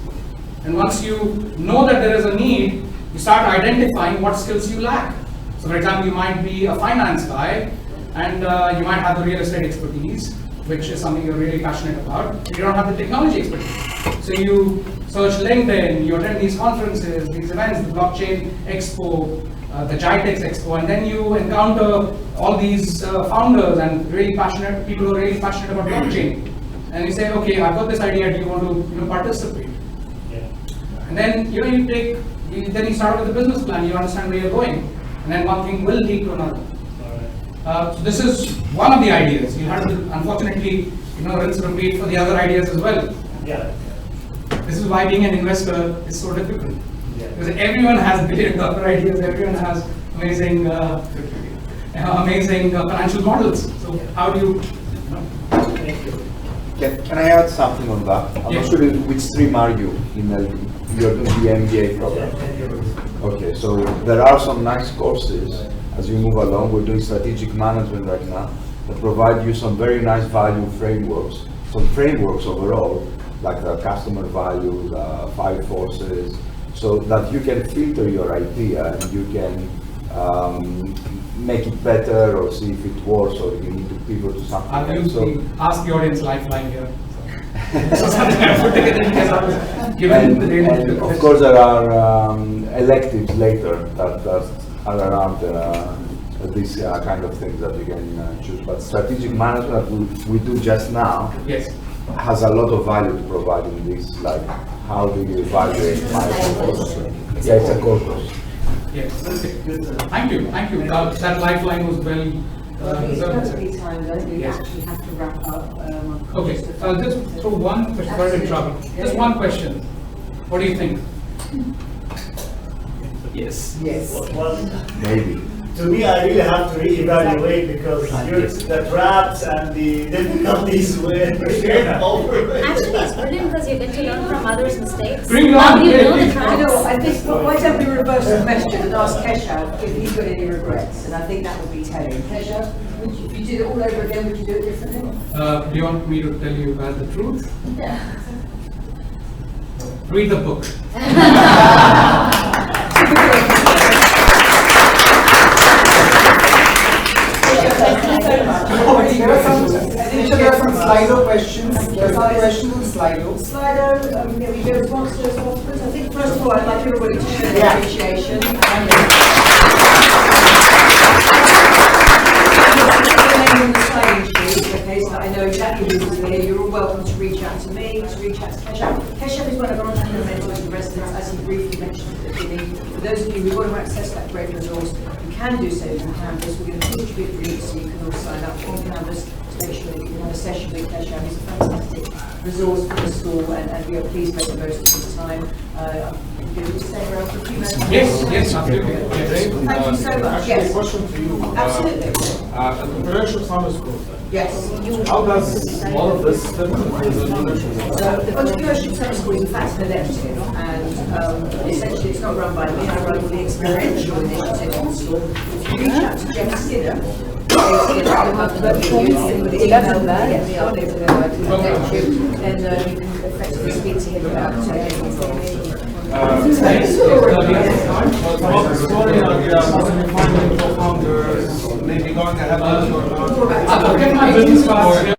And once you know that there is a need, you start identifying what skills you lack. So for example, you might be a finance guy, and you might have the real estate expertise, which is something you're really passionate about. You don't have the technology expertise. So you search LinkedIn, you attend these conferences, these events, the Blockchain Expo, the GITEX Expo, and then you encounter all these founders and really passionate people who are really passionate about blockchain. And you say, okay, I've got this idea, do you want to participate? Yeah. And then then you start with the business plan, you understand where you're going, and then one thing will lead to another. So this is one of the ideas. You have to unfortunately, rinse and repeat for the other ideas as well. Yeah. This is why being an investor is so difficult. Yeah. Because everyone has billion-dollar ideas, everyone has amazing, financial models. So how do you? Can I add something on that? I'm not sure which stream are you in you're doing the MBA program. Okay, so there are some nice courses as you move along. We're doing strategic management right now that provide you some very nice value frameworks, some frameworks overall, like the customer value, the 5 forces, so that you can filter your idea and you can make it better or see if it works or you need to pivot to something else. Ask the audience lifeline here. And of course there are electives later that are around these kind of things that you can choose. But strategic management we do just now has a lot of value to provide in this, like how do you evaluate my course? Yeah, it's a course. Yes, thank you. That lifeline was well reserved. We actually have to wrap up. Okay, just throw one question, sorry to interrupt. Just one question. What do you think? Yes. Well, maybe. To me, I really have to reevaluate because the traps and the difficulties were over. Actually, it's brilliant because you get to learn from others' mistakes. Bring it on! I think, why don't we reverse the question and ask Keshav if he's got any regrets? And I think that would be telling. Keshav, if you did it all over again, would you do it differently? Do you want me to tell you the truth? Yeah. Read the book. There are some Slido questions. There are some questions on Slido. Slido, we go response to those afterwards. I think first of all, I'd like everybody to show their appreciation. Okay, so I know exactly who's here. You're all welcome to reach out to me, to reach out to Keshav. Keshav is one of our entrepreneur mentors and residents, as he briefly mentioned at the beginning. For those of you who want to access that great resource, you can do so from Canvas. We're going to distribute for you so you can all sign up on Canvas to make sure that you can have a session with Keshav. He's a fantastic resource for the school, and we are pleased to make the most of his time. Stay around for a few minutes. Yes, absolutely. Thank you so much. Yes. A question to you. Absolutely. Entrepreneurship summer school. Yes. How does all of this fit into the entrepreneurship? So the entrepreneurship summer school is in fact an elective, and essentially it's not run by me, I run the experiential initiative on the school. If you reach out to Jeff Skinner, then you can effectively speak to him about Maybe going ahead. I'll get my business cards.